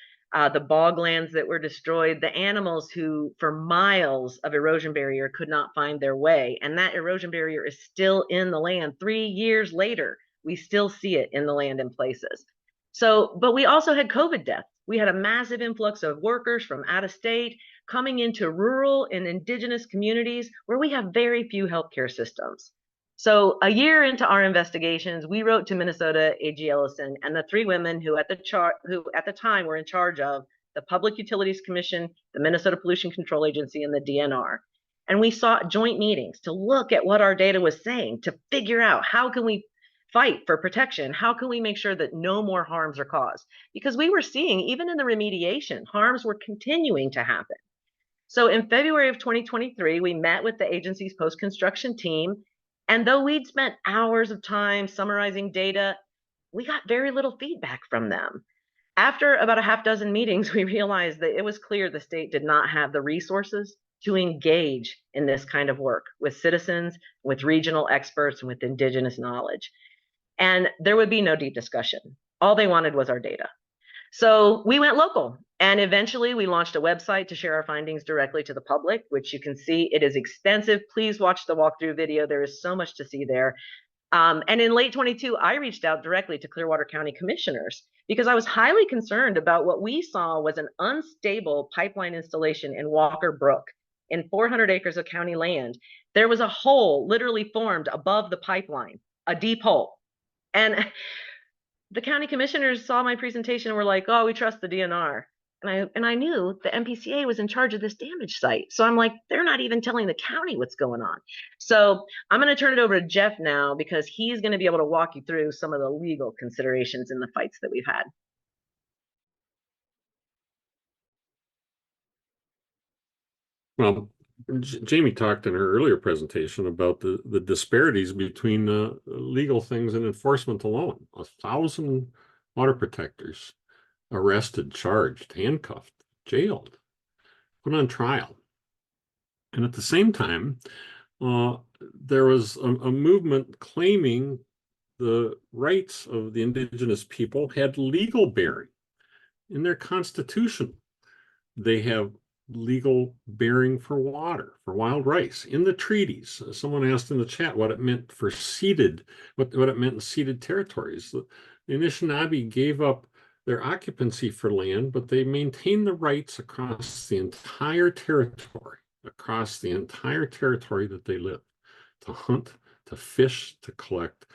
the bog lands that were destroyed, the animals who, for miles of erosion barrier, could not find their way. And that erosion barrier is still in the land 3 years later. We still see it in the land in places. So, but we also had COVID deaths. We had a massive influx of workers from out of state coming into rural and indigenous communities where we have very few healthcare systems. So a year into our investigations, we wrote to Minnesota AG Ellison and the 3 women who at the time were in charge of the Public Utilities Commission, the Minnesota Pollution Control Agency, and the DNR. And we sought joint meetings to look at what our data was saying, to figure out how can we fight for protection? How can we make sure that no more harms are caused? Because we were seeing, even in the remediation, harms were continuing to happen. So in February of 2023, we met with the agency's post-construction team. And though we'd spent hours of time summarizing data, we got very little feedback from them. After about a half dozen meetings, we realized that it was clear the state did not have the resources to engage in this kind of work with citizens, with regional experts, and with indigenous knowledge. And there would be no deep discussion. All they wanted was our data. So we went local, and eventually we launched a website to share our findings directly to the public, which you can see it is extensive. Please watch the walkthrough video. There is so much to see there. And in late 22, I reached out directly to Clearwater County commissioners because I was highly concerned about what we saw was an unstable pipeline installation in Walker Brook in 400 acres of county land. There was a hole literally formed above the pipeline, a deep hole. And the county commissioners saw my presentation and were like, oh, we trust the DNR. And I knew the MPCA was in charge of this damage site. So I'm like, they're not even telling the county what's going on. So I'm going to turn it over to Jeff now because he's going to be able to walk you through some of the legal considerations in the fights that we've had. Well, Jamie talked in her earlier presentation about the disparities between legal things and enforcement alone. 1,000 water protectors arrested, charged, handcuffed, jailed, put on trial. And at the same time, there was a movement claiming the rights of the indigenous people had legal bearing in their constitution. They have legal bearing for water, for wild rice in the treaties. Someone asked in the chat what it meant for ceded, what it meant in ceded territories. The Anishinaabe gave up their occupancy for land, but they maintained the rights across the entire territory, that they live, to hunt, to fish, to collect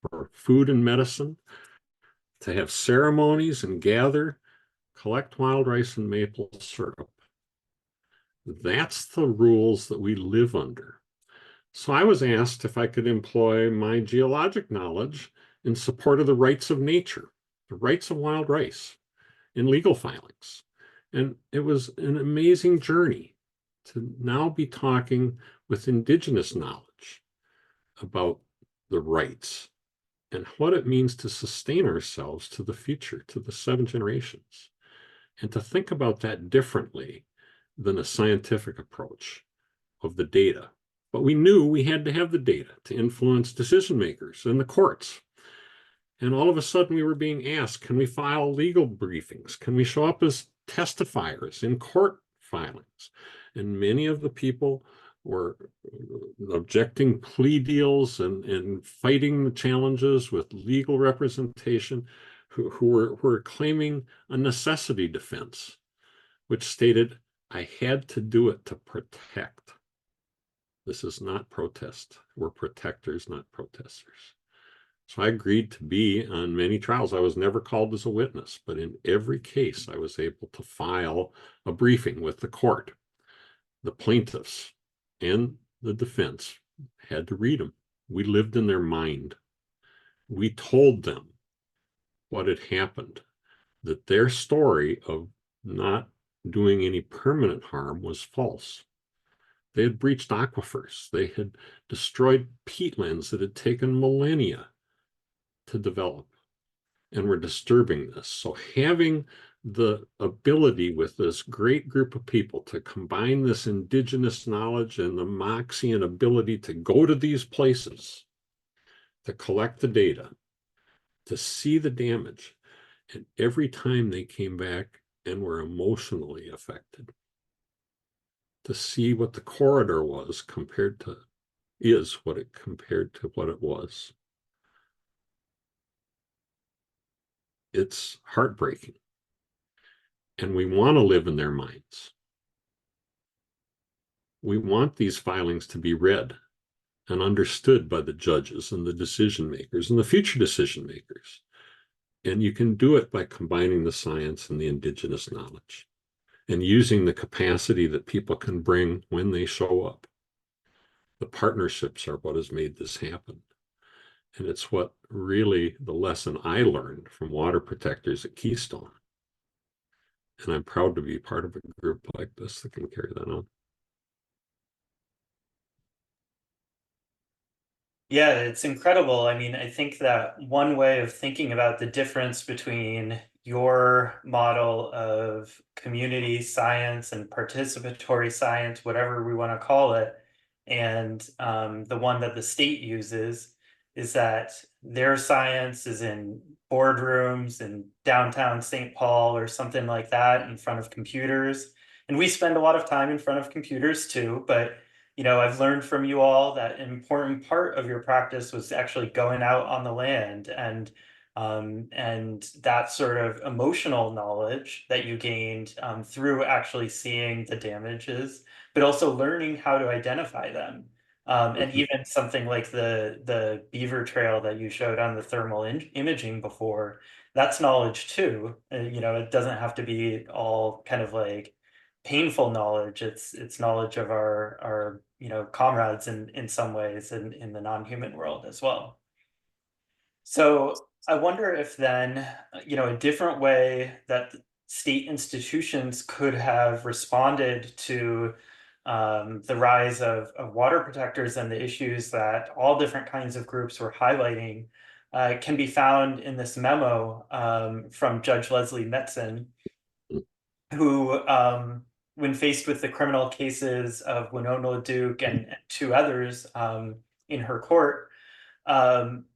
for food and medicine, to have ceremonies and gather, collect wild rice and maple syrup. That's the rules that we live under. So I was asked if I could employ my geologic knowledge in support of the rights of nature, the rights of wild rice, in legal filings. And it was an amazing journey to now be talking with indigenous knowledge about the rights and what it means to sustain ourselves to the future, to the 7 generations, and to think about that differently than a scientific approach of the data. But we knew we had to have the data to influence decision makers and the courts. And all of a sudden we were being asked, can we file legal briefings? Can we show up as testifiers in court filings? And many of the people were objecting plea deals and fighting the challenges with legal representation who were claiming a necessity defense, which stated, I had to do it to protect. This is not protest. We're protectors, not protesters. So I agreed to be on many trials. I was never called as a witness, but in every case, I was able to file a briefing with the court, the plaintiffs, and the defense had to read them. We lived in their mind. We told them what had happened, that their story of not doing any permanent harm was false. They had breached aquifers. They had destroyed peatlands that had taken millennia to develop and were disturbing this. So having the ability with this great group of people to combine this indigenous knowledge and the moxie and ability to go to these places, to collect the data, to see the damage, and every time they came back and were emotionally affected, to see what the corridor was compared to what it was. It's heartbreaking. And we want to live in their minds. We want these filings to be read and understood by the judges and the decision makers and the future decision makers. And you can do it by combining the science and the indigenous knowledge and using the capacity that people can bring when they show up. The partnerships are what has made this happen. And it's what really the lesson I learned from water protectors at Keystone. And I'm proud to be part of a group like this that can carry that on. Yeah, it's incredible. I mean, I think that one way of thinking about the difference between your model of community science and participatory science, whatever we want to call it, and the one that the state uses is that their science is in boardrooms in downtown St. Paul or something like that in front of computers. And we spend a lot of time in front of computers too, but I've learned from you all that an important part of your practice was actually going out on the land and that sort of emotional knowledge that you gained through actually seeing the damages, but also learning how to identify them. And even something like the beaver trail that you showed on the thermal imaging before, that's knowledge too. It doesn't have to be all kind of like painful knowledge. It's knowledge of our comrades in some ways in the non-human world as well. So I wonder if then a different way that state institutions could have responded to the rise of water protectors and the issues that all different kinds of groups were highlighting can be found in this memo from Judge Leslie Metzen, who when faced with the criminal cases of Winona Duke and two others in her court,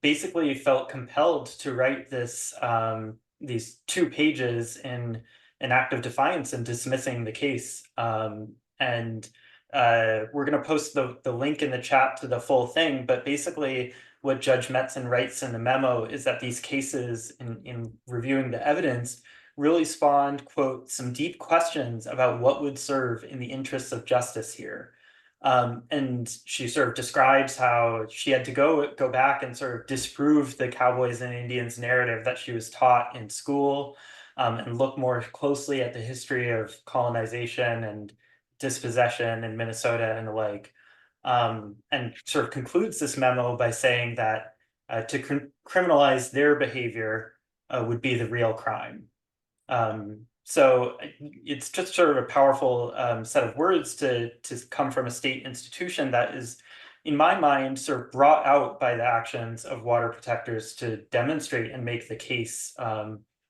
basically felt compelled to write these 2 pages in an act of defiance and dismissing the case. And we're going to post the link in the chat to the full thing, but basically what Judge Metzen writes in the memo is that these cases, in reviewing the evidence, really spawned, quote, some deep questions about what would serve in the interests of justice here. And she sort of describes how she had to go back and sort of disprove the Cowboys and Indians narrative that she was taught in school, and look more closely at the history of colonization and dispossession in Minnesota and the like. And sort of concludes this memo by saying that to criminalize their behavior would be the real crime. So it's just sort of a powerful set of words to come from a state institution that is, in my mind, sort of brought out by the actions of water protectors to demonstrate and make the case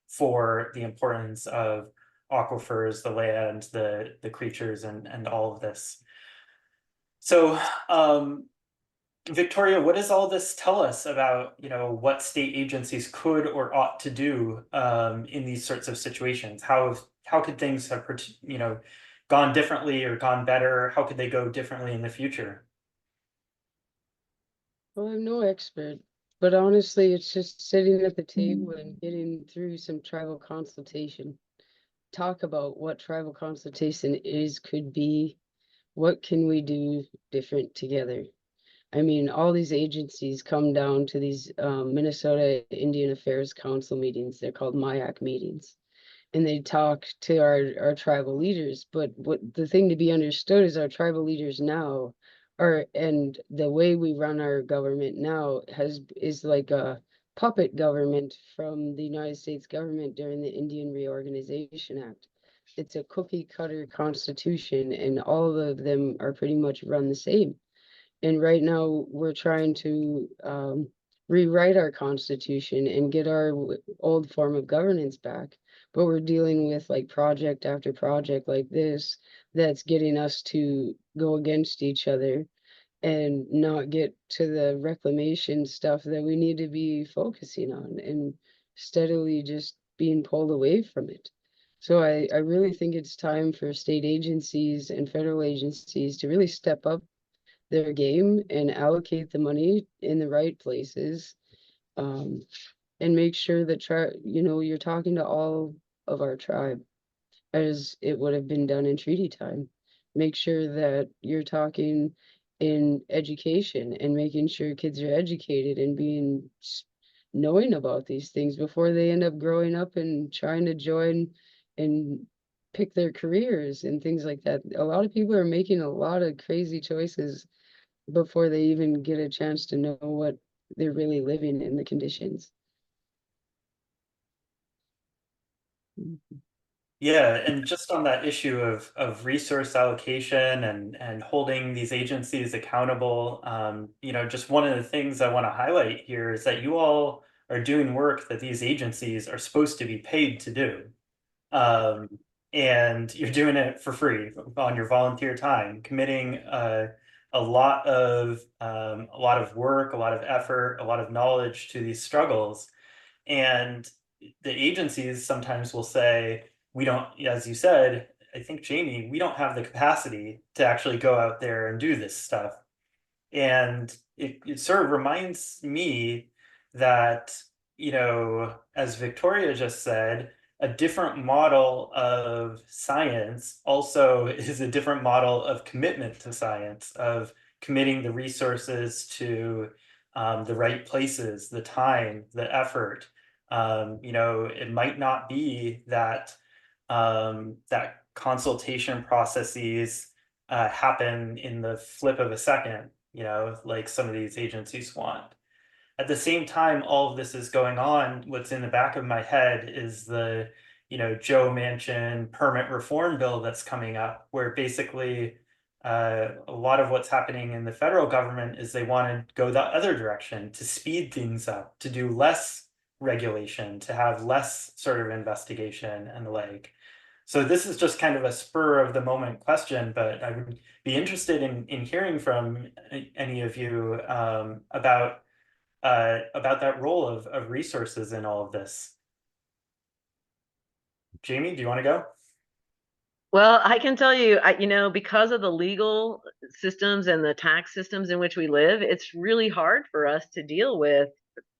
for the importance of aquifers, the land, the creatures, and all of this. So Victoria, what does all this tell us about, what state agencies could or ought to do in these sorts of situations? How could things have, gone differently or gone better? How could they go differently in the future? Well, I'm no expert, but honestly, it's just sitting at the table and getting through some tribal consultation. Talk about what tribal consultation is, could be, what can we do different together? I mean, all these agencies come down to these Minnesota Indian Affairs Council meetings. They're called MIAC meetings. And they talk to our tribal leaders. But what the thing to be understood is our tribal leaders now and the way we run our government now is like a puppet government from the United States government during the Indian Reorganization Act. It's a cookie cutter constitution, and all of them are pretty much run the same. And right now we're trying to rewrite our constitution and get our old form of governance back. But we're dealing with like project after project like this that's getting us to go against each other and not get to the reclamation stuff that we need to be focusing on, and steadily just being pulled away from it. So I really think it's time for state agencies and federal agencies to really step up their game and allocate the money in the right places, and make sure that you're talking to all of our tribe as it would have been done in treaty time. Make sure that you're talking in education and making sure kids are educated and knowing about these things before they end up growing up and trying to join and pick their careers and things like that. A lot of people are making a lot of crazy choices before they even get a chance to know what they're really living in, the conditions. Yeah, and just on that issue of resource allocation and holding these agencies accountable, just one of the things I want to highlight here is that you all are doing work that these agencies are supposed to be paid to do. And you're doing it for free on your volunteer time, committing a lot of work, a lot of effort, a lot of knowledge to these struggles. And the agencies sometimes will say, we don't, as you said, I think, Jamie, we don't have the capacity to actually go out there and do this stuff. And it sort of reminds me that, as Victoria just said, a different model of science also is a different model of commitment to science, of committing the resources to the right places, the time, the effort. It might not be that that consultation processes happen in the flip of a second, like some of these agencies want. At the same time, all of this is going on, what's in the back of my head is the, Joe Manchin permit reform bill that's coming up, where basically a lot of what's happening in the federal government is they want to go the other direction, to speed things up, to do less regulation, to have less sort of investigation and the like. So this is just kind of a spur of the moment question, but I would be interested in hearing from any of you about that role of resources in all of this. Jamie, do you want to go? Well, I can tell you, because of the legal systems and the tax systems in which we live, it's really hard for us to deal with.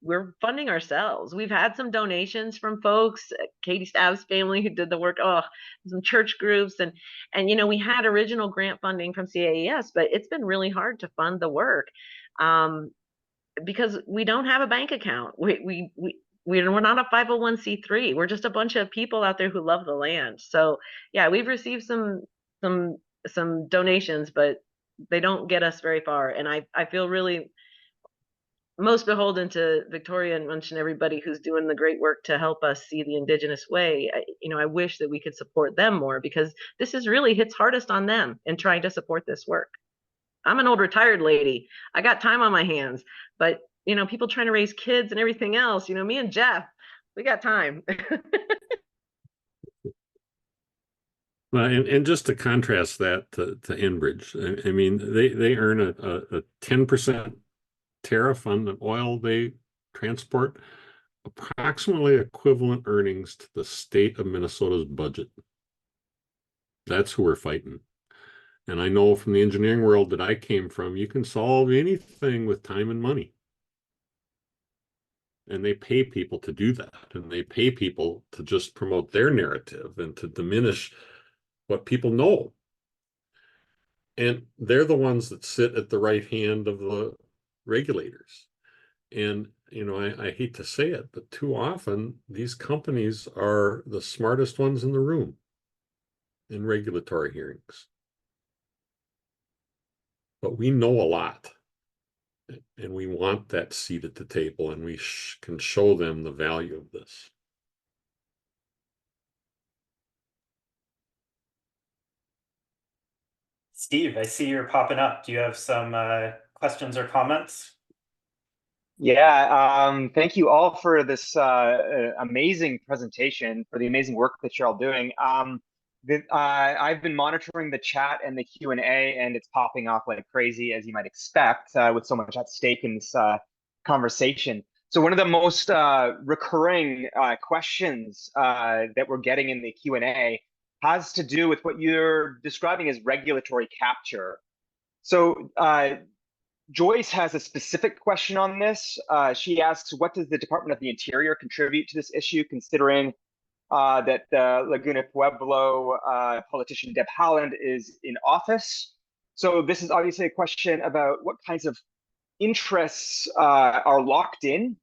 We're funding ourselves. We've had some donations from folks, Katie Stabb's family who did the work, some church groups, and we had original grant funding from CAES, but it's been really hard to fund the work because we don't have a bank account. We're not a 501c3. We're just a bunch of people out there who love the land. So yeah, we've received some donations, but they don't get us very far. And I feel really most beholden to Victoria and Munch and everybody who's doing the great work to help us see the Indigenous way. I wish that we could support them more, because this is really hits hardest on them in trying to support this work. I'm an old retired lady. I got time on my hands, but people trying to raise kids and everything else, me and Jeff, we got time. Well, and just to contrast that to Enbridge, I mean, they earn a 10% tariff on the oil they transport, approximately equivalent earnings to the state of Minnesota's budget. That's who we're fighting. And I know from the engineering world that I came from, you can solve anything with time and money. And they pay people to do that. And they pay people to just promote their narrative and to diminish what people know. And they're the ones that sit at the right hand of the regulators. And, I hate to say it, but too often these companies are the smartest ones in the room in regulatory hearings. but we know a lot. And we want that seat at the table, and we can show them the value of this. Steve, I see you're popping up. Do you have some questions or comments? Yeah, thank you all for this amazing presentation, for the amazing work that you're all doing. I've been monitoring the chat and the Q&A, and it's popping off like crazy, as you might expect, with so much at stake in this conversation. So one of the most recurring questions that we're getting in the Q&A has to do with what you're describing as regulatory capture. So Joyce has a specific question on this. She asks, what does the Department of the Interior contribute to this issue, considering that Laguna Pueblo politician Deb Haaland is in office? So this is obviously a question about what kinds of interests are locked in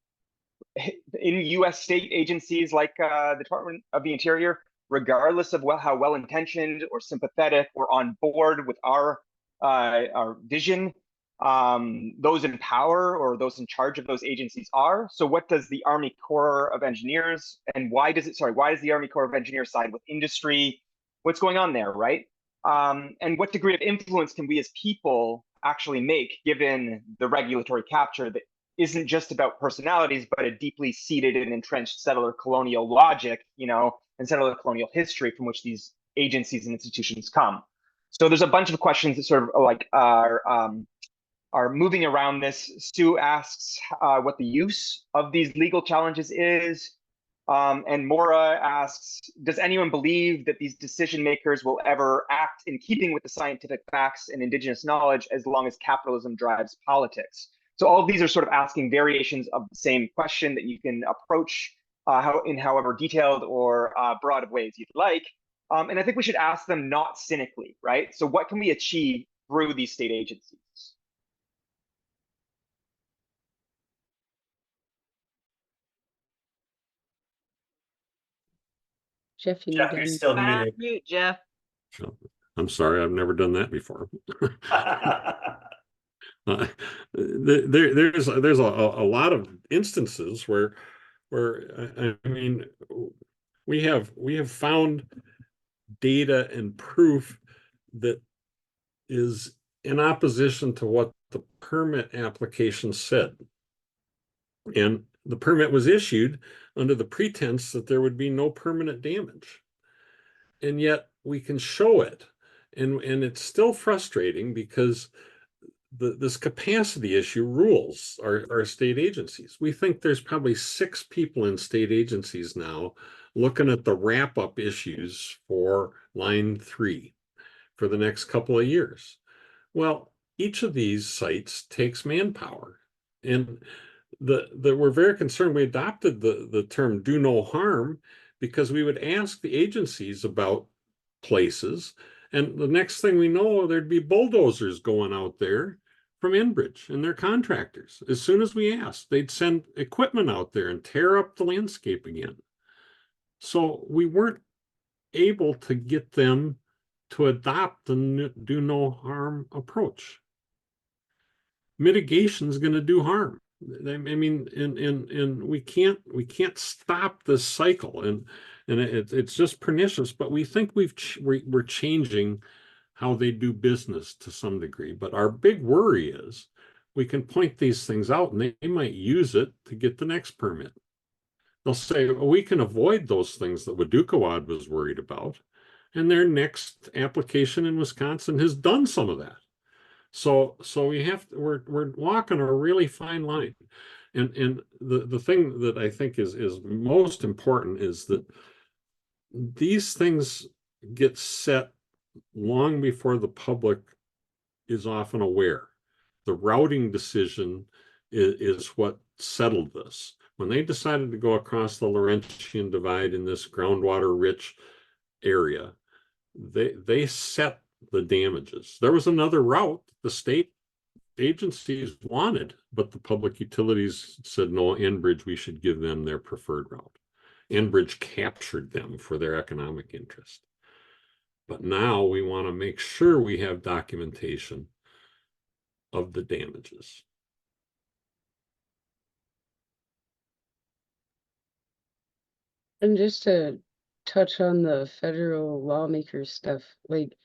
U.S. state agencies like the Department of the Interior, regardless of how well-intentioned or sympathetic or on board with our vision those in power or those in charge of those agencies are. So what does the Army Corps of Engineers, and why does the Army Corps of Engineers side with industry? What's going on there, right? And what degree of influence can we as people actually make, given the regulatory capture that isn't just about personalities, but a deeply seated and entrenched settler colonial logic, and settler colonial history from which these agencies and institutions come. So there's a bunch of questions that sort of like are moving around this. Stu asks what the use of these legal challenges is. And Maura asks, does anyone believe that these decision makers will ever act in keeping with the scientific facts and Indigenous knowledge as long as capitalism drives politics? So all of these are sort of asking variations of the same question that you can approach in however detailed or broad of ways you'd like. And I think we should ask them not cynically, right? So what can we achieve through these state agencies? Jeff, you Jeff, need you're to still muted. Mute, Jeff. I'm sorry, I've never done that before. There's a lot of instances where I mean we have found data and proof that is in opposition to what the permit application said, and the permit was issued under the pretense that there would be no permanent damage, and yet we can show it, and it's still frustrating because this capacity issue rules our state agencies. We think there's probably 6 people in state agencies now looking at the wrap-up issues for line 3 for the next couple of years. Well, each of these sites takes manpower, and we're very concerned. We adopted the term do no harm because we would ask the agencies about places, and the next thing we know, there'd be bulldozers going out there from Enbridge and their contractors. As soon as we asked, they'd send equipment out there and tear up the landscape again. So we weren't able to get them to adopt the do no harm approach. Mitigation is going to do harm. I mean, and we can't stop this cycle, and it's just pernicious. But we think we're changing how they do business to some degree. But our big worry is we can point these things out, and they might use it to get the next permit. They'll say, well, we can avoid those things that Waadookawaad was worried about, and their next application in Wisconsin has done some of that. So we're walking a really fine line. And the thing that I think is most important is that these things get set long before the public is often aware. The routing decision is what settled this. When they decided to go across the Laurentian Divide in this groundwater rich area, they set the damages. There was another route the state agencies wanted, but the public utilities said, no, Enbridge, we should give them their preferred route. Enbridge captured them for their economic interest. But now we want to make sure we have documentation of the damages. And just to touch on the federal lawmaker stuff, like,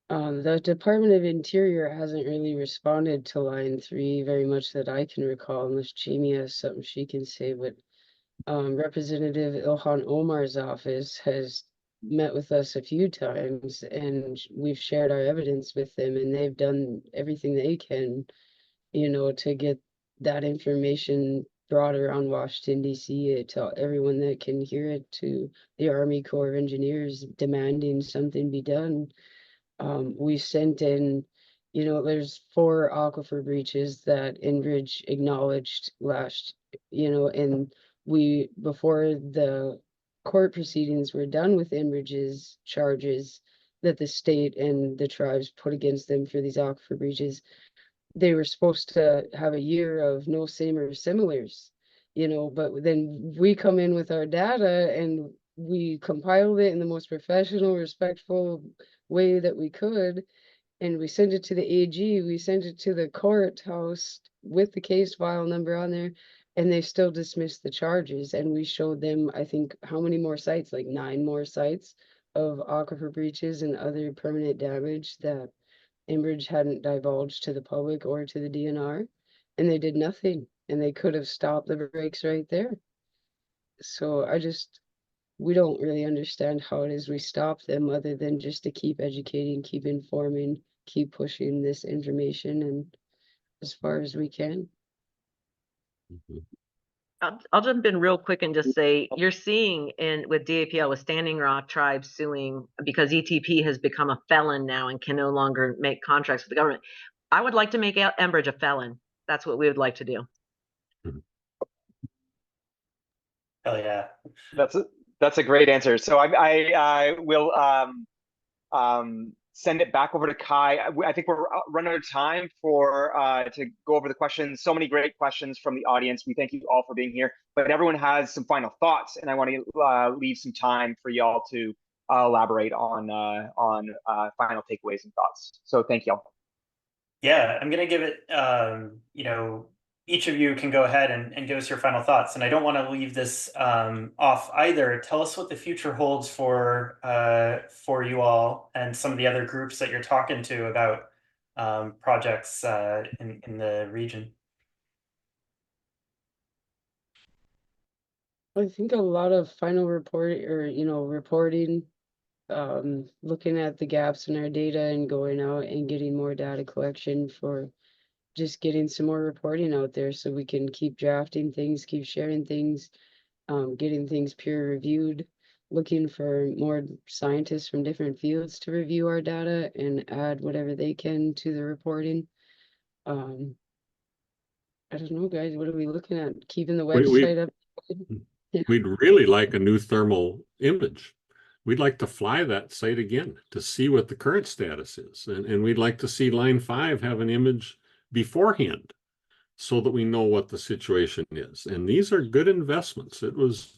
the Department of Interior hasn't really responded to line 3 very much that I can recall, unless Jamie has something she can say, but Representative Ilhan Omar's office has met with us a few times, and we've shared our evidence with them, and they've done everything they can, you know, to get that information brought around Washington, D.C., to everyone that can hear it, to the Army Corps of Engineers demanding something be done. We sent in, you know, there's 4 aquifer breaches that Enbridge acknowledged last, you know, and we, before the court proceedings were done with Enbridge's charges that the state and the tribes put against them for these aquifer breaches, they were supposed to have a year of no same or similars, you know, but then we come in with our data and we compiled it in the most professional, respectful way that we could, and we sent it to the AG, we sent it to the courthouse with the case file number on there, and they still dismissed the charges. And we showed them, I think, how many more sites, like 9 more sites of aquifer breaches and other permanent damage that Enbridge hadn't divulged to the public or to the DNR, and they did nothing, and they could have stopped the breaks right there. So we don't really understand how it is we stop them, other than just to keep educating, keep informing, keep pushing this information, and as far as we can. I'll jump in real quick and just say, you're seeing with DAPL, with Standing Rock tribes suing because ETP has become a felon now and can no longer make contracts with the government. I would like to make Enbridge a felon. That's what we would like to do. Hell yeah. That's a great answer. So I will send it back over to Kai. I think we're running out of time to go over the questions. So many great questions from the audience. We thank you all for being here, but everyone has some final thoughts, and I want to leave some time for y'all to elaborate on final takeaways and thoughts. So thank y'all. Yeah, I'm gonna give it, you know, each of you can go ahead and give us your final thoughts. And I don't want to leave this off either. Tell us what the future holds for you all and some of the other groups that you're talking to about projects in the region. I think a lot of final reporting, or, you know, reporting, looking at the gaps in our data and going out and getting more data collection for just getting some more reporting out there, so we can keep drafting things, keep sharing things, getting things peer reviewed, looking for more scientists from different fields to review our data and add whatever they can to the reporting. I don't know, guys, what are we looking at? Keeping the website up? We'd really like a new thermal image. We'd like to fly that site again to see what the current status is. And we'd like to see line 5 have an image beforehand so that we know what the situation is. And these are good investments. It was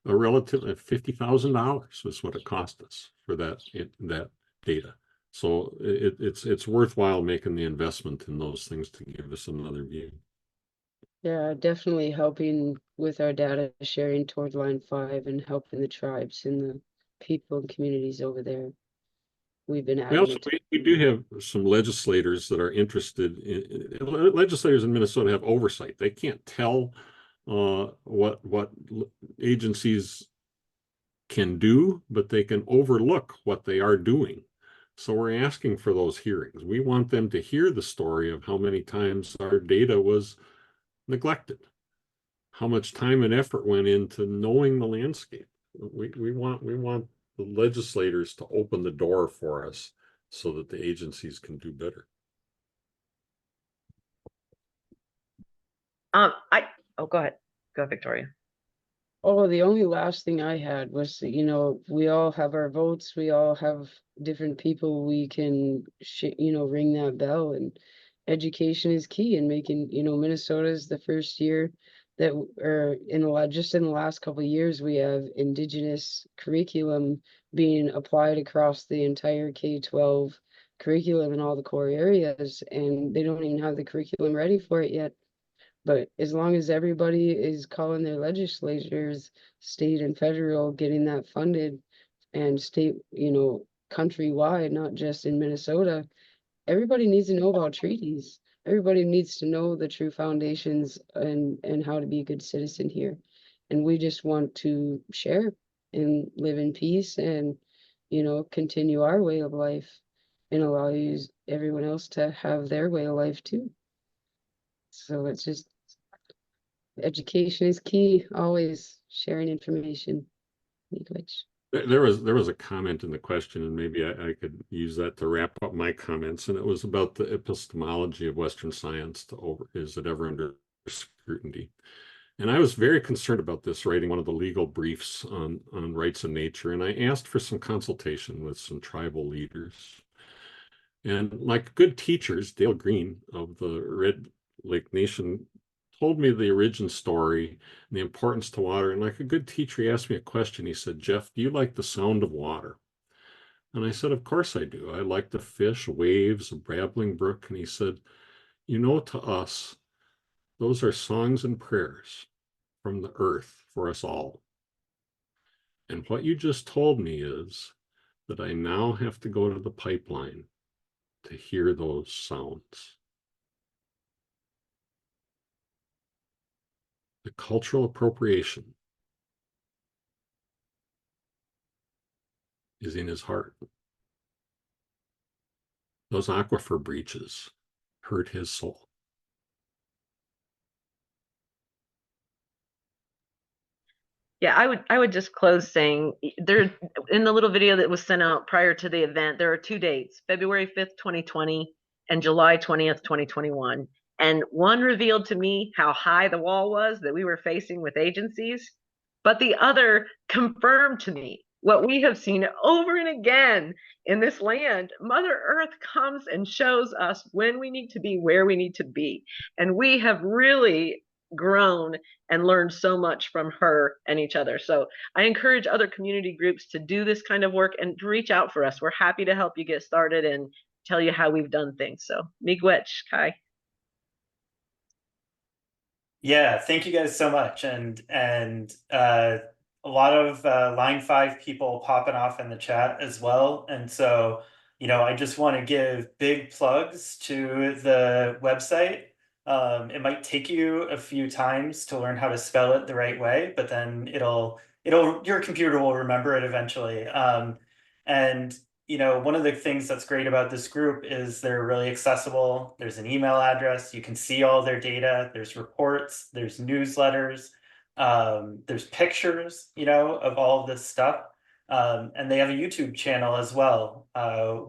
a relative $50,000 was what it cost us for that data. So it's worthwhile making the investment in those things to give us another view. Yeah, definitely helping with our data sharing toward line 5 and helping the tribes and the people and communities over there. We've been we do have some legislators that are interested in legislators in Minnesota have oversight. They can't tell what agencies can do, but they can overlook what they are doing. So we're asking for those hearings. We want them to hear the story of how many times our data was neglected, how much time and effort went into knowing the landscape. We want the legislators to open the door for us so that the agencies can do better. Go ahead, Victoria. Oh, the only last thing I had was, you know, we all have our votes, we all have different people we can, you know, ring that bell, and education is key in making, you know, Minnesota's the first year that, or just in the last couple of years, we have Indigenous curriculum being applied across the entire K-12 curriculum in all the core areas, and they don't even have the curriculum ready for it yet. But as long as everybody is calling their legislatures, state and federal, getting that funded, and state, countrywide, not just in Minnesota, everybody needs to know about treaties. Everybody needs to know the true foundations and how to be a good citizen here. And we just want to share and live in peace and, continue our way of life and allow everyone else to have their way of life too. So it's just, education is key, always sharing information. There was a comment in the question, and maybe I could use that to wrap up my comments, and it was about the epistemology of Western science. Is it ever under scrutiny? And I was very concerned about this, writing one of the legal briefs on rights in nature, and I asked for some consultation with some tribal leaders. And like good teachers, Dale Green of the Red Lake Nation told me the origin story and the importance to water. And like a good teacher, he asked me a question. He said, "Jeff, do you like the sound of water?" And I said, "Of course I do. I like the fish, waves, a babbling brook." And he said, "To us, those are songs and prayers from the earth for us all. And what you just told me is that I now have to go to the pipeline to hear those sounds." The cultural appropriation is in his heart. Those aquifer breaches hurt his soul. Yeah, I would just close saying there in the little video that was sent out prior to the event, there are 2 dates, February 5th, 2020 and July 20th, 2021. And one revealed to me how high the wall was that we were facing with agencies, but the other confirmed to me what we have seen over and again in this land. Mother Earth comes and shows us when we need to be, where we need to be. And we have really grown and learned so much from her and each other. So I encourage other community groups to do this kind of work and to reach out for us. We're happy to help you get started and tell you how we've done things. So miigwech, Kai. Yeah, thank you guys so much. And a lot of line 5 people popping off in the chat as well. And so, I just want to give big plugs to the website. It might take you a few times to learn how to spell it the right way, but then your computer will remember it eventually. And one of the things that's great about this group is they're really accessible. There's an email address. You can see all their data. There's reports, there's newsletters, there's pictures, of all of this stuff. And they have a YouTube channel as well,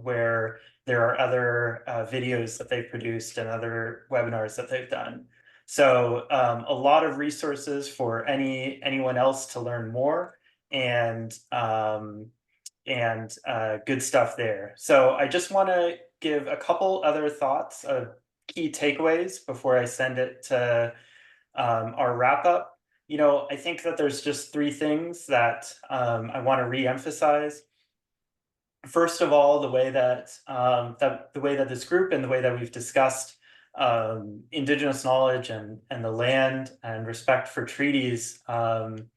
where there are other videos that they've produced and other webinars that they've done. So a lot of resources for anyone else to learn more, and good stuff there. So I just want to give a couple other thoughts of key takeaways before I send it to our wrap up. I think that there's just 3 things that I want to re-emphasize. First of all, the way that this group and the way that we've discussed Indigenous knowledge and the land and respect for treaties and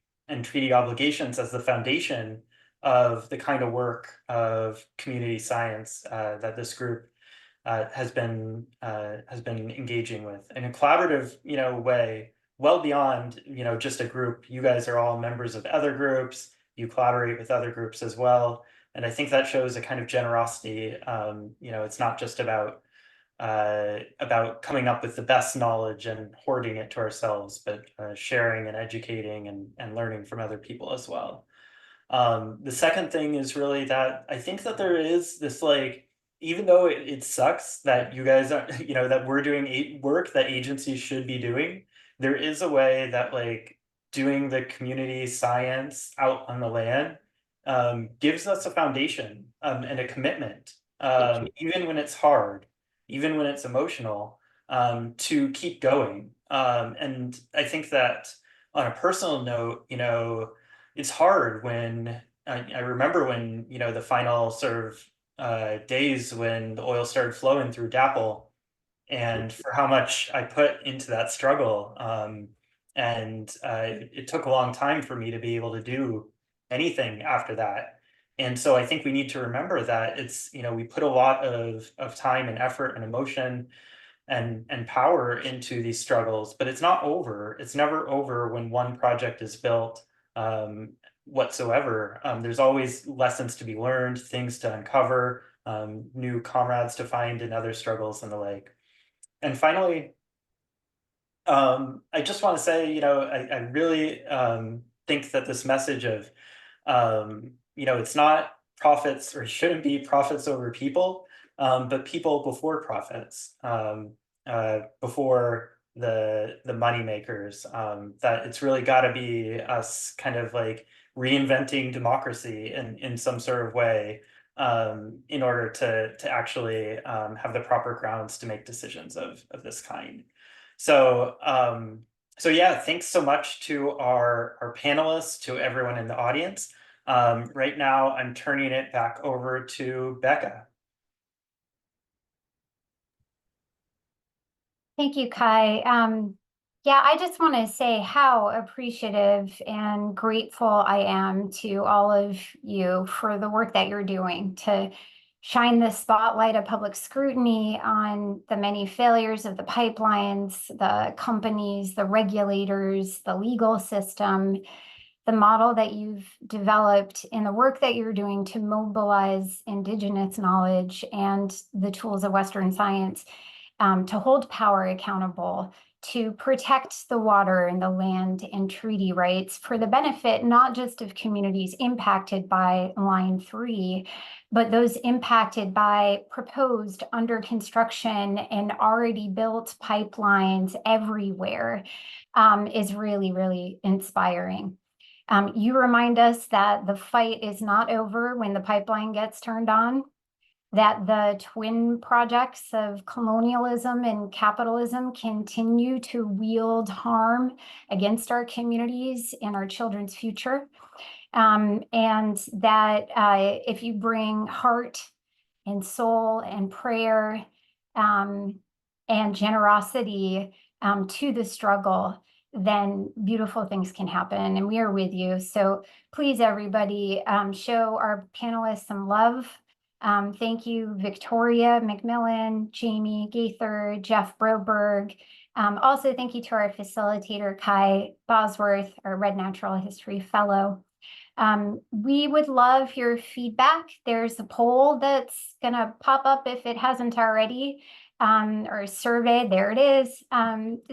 treaty obligations as the foundation of the kind of work of community science that this group has been engaging with in a collaborative way, well beyond just a group. You guys are all members of other groups. You collaborate with other groups as well, and I think that shows a kind of generosity. It's not just about coming up with the best knowledge and hoarding it to ourselves, but sharing and educating and learning from other people as well. The second thing is really that I think that there is this, even though it sucks that you guys are, that we're doing work that agencies should be doing, there is a way that doing the community science out on the land gives us a foundation and a commitment, even when it's hard, even when it's emotional, to keep going. And I think that on a personal note, it's hard when I remember when the final sort of days when the oil started flowing through DAPL, and for how much I put into that struggle. And it took a long time for me to be able to do anything after that. And so I think we need to remember that it's, we put a lot of time and effort and emotion and power into these struggles, but it's not over. It's never over when one project is built whatsoever. There's always lessons to be learned, things to uncover, new comrades to find in other struggles and the like. And finally, I just want to say, I really think that this message of, it's not profits, or shouldn't be profits over people, but people before profits, before the money makers, that it's really got to be us kind of like reinventing democracy in some sort of way, in order to actually have the proper grounds to make decisions of this kind. So, yeah, thanks so much to our panelists, to everyone in the audience. Right now, I'm turning it back over to Becca. Thank you, Kai. Yeah, I just want to say how appreciative and grateful I am to all of you for the work that you're doing to shine the spotlight of public scrutiny on the many failures of the pipelines, the companies, the regulators, the legal system, the model that you've developed, and the work that you're doing to mobilize Indigenous knowledge and the tools of Western science to hold power accountable, to protect the water and the land and treaty rights for the benefit not just of communities impacted by Line 3, but those impacted by proposed, under construction, and already built pipelines everywhere, is really, really inspiring. You remind us that the fight is not over when the pipeline gets turned on, that the twin projects of colonialism and capitalism continue to wield harm against our communities and our children's future. And that if you bring heart and soul and prayer and generosity to the struggle, then beautiful things can happen, and we are with you. So please, everybody, show our panelists some love. Thank you, Victoria McMillan, Jamie Gaither, Jeff Broberg. Also, thank you to our facilitator, Kai Bosworth, our Red Natural History Fellow. We would love your feedback. There's a poll that's going to pop up if it hasn't already, or a survey. There it is.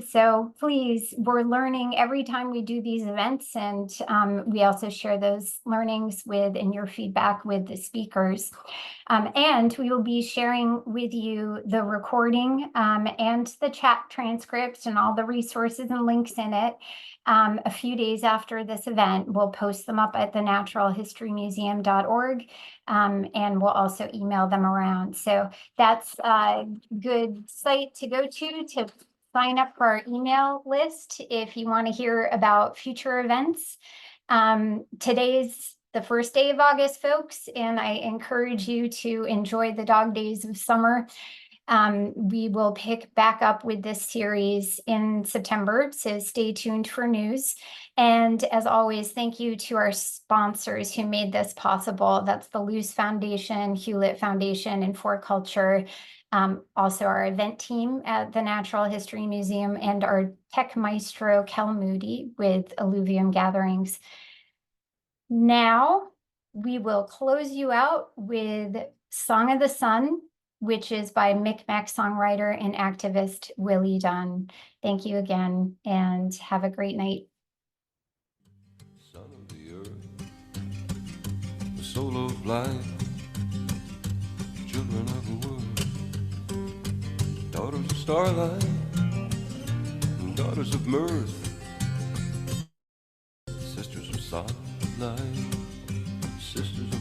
So please, we're learning every time we do these events, and we also share those learnings and your feedback with the speakers. And we will be sharing with you the recording and the chat transcripts and all the resources and links in it a few days after this event. We'll post them up at the naturalhistorymuseum.org, and we'll also email them around. So that's a good site to go to sign up for our email list if you want to hear about future events. Today's the first day of August, folks, and I encourage you to enjoy the dog days of summer. We will pick back up with this series in September, so stay tuned for news. And as always, thank you to our sponsors who made this possible. That's the Luce Foundation, Hewlett Foundation, and For Culture. Also our event team at the Natural History Museum, and our tech maestro, Kel Moody, with Alluvium Gatherings. Now we will close you out with Song of the Sun, which is by Micmac songwriter and activist Willie Dunn. Thank you again, and have a great night. Son of the earth, the soul of life, children of the world, daughters of starlight, and daughters of mirth, sisters of sunlight, sisters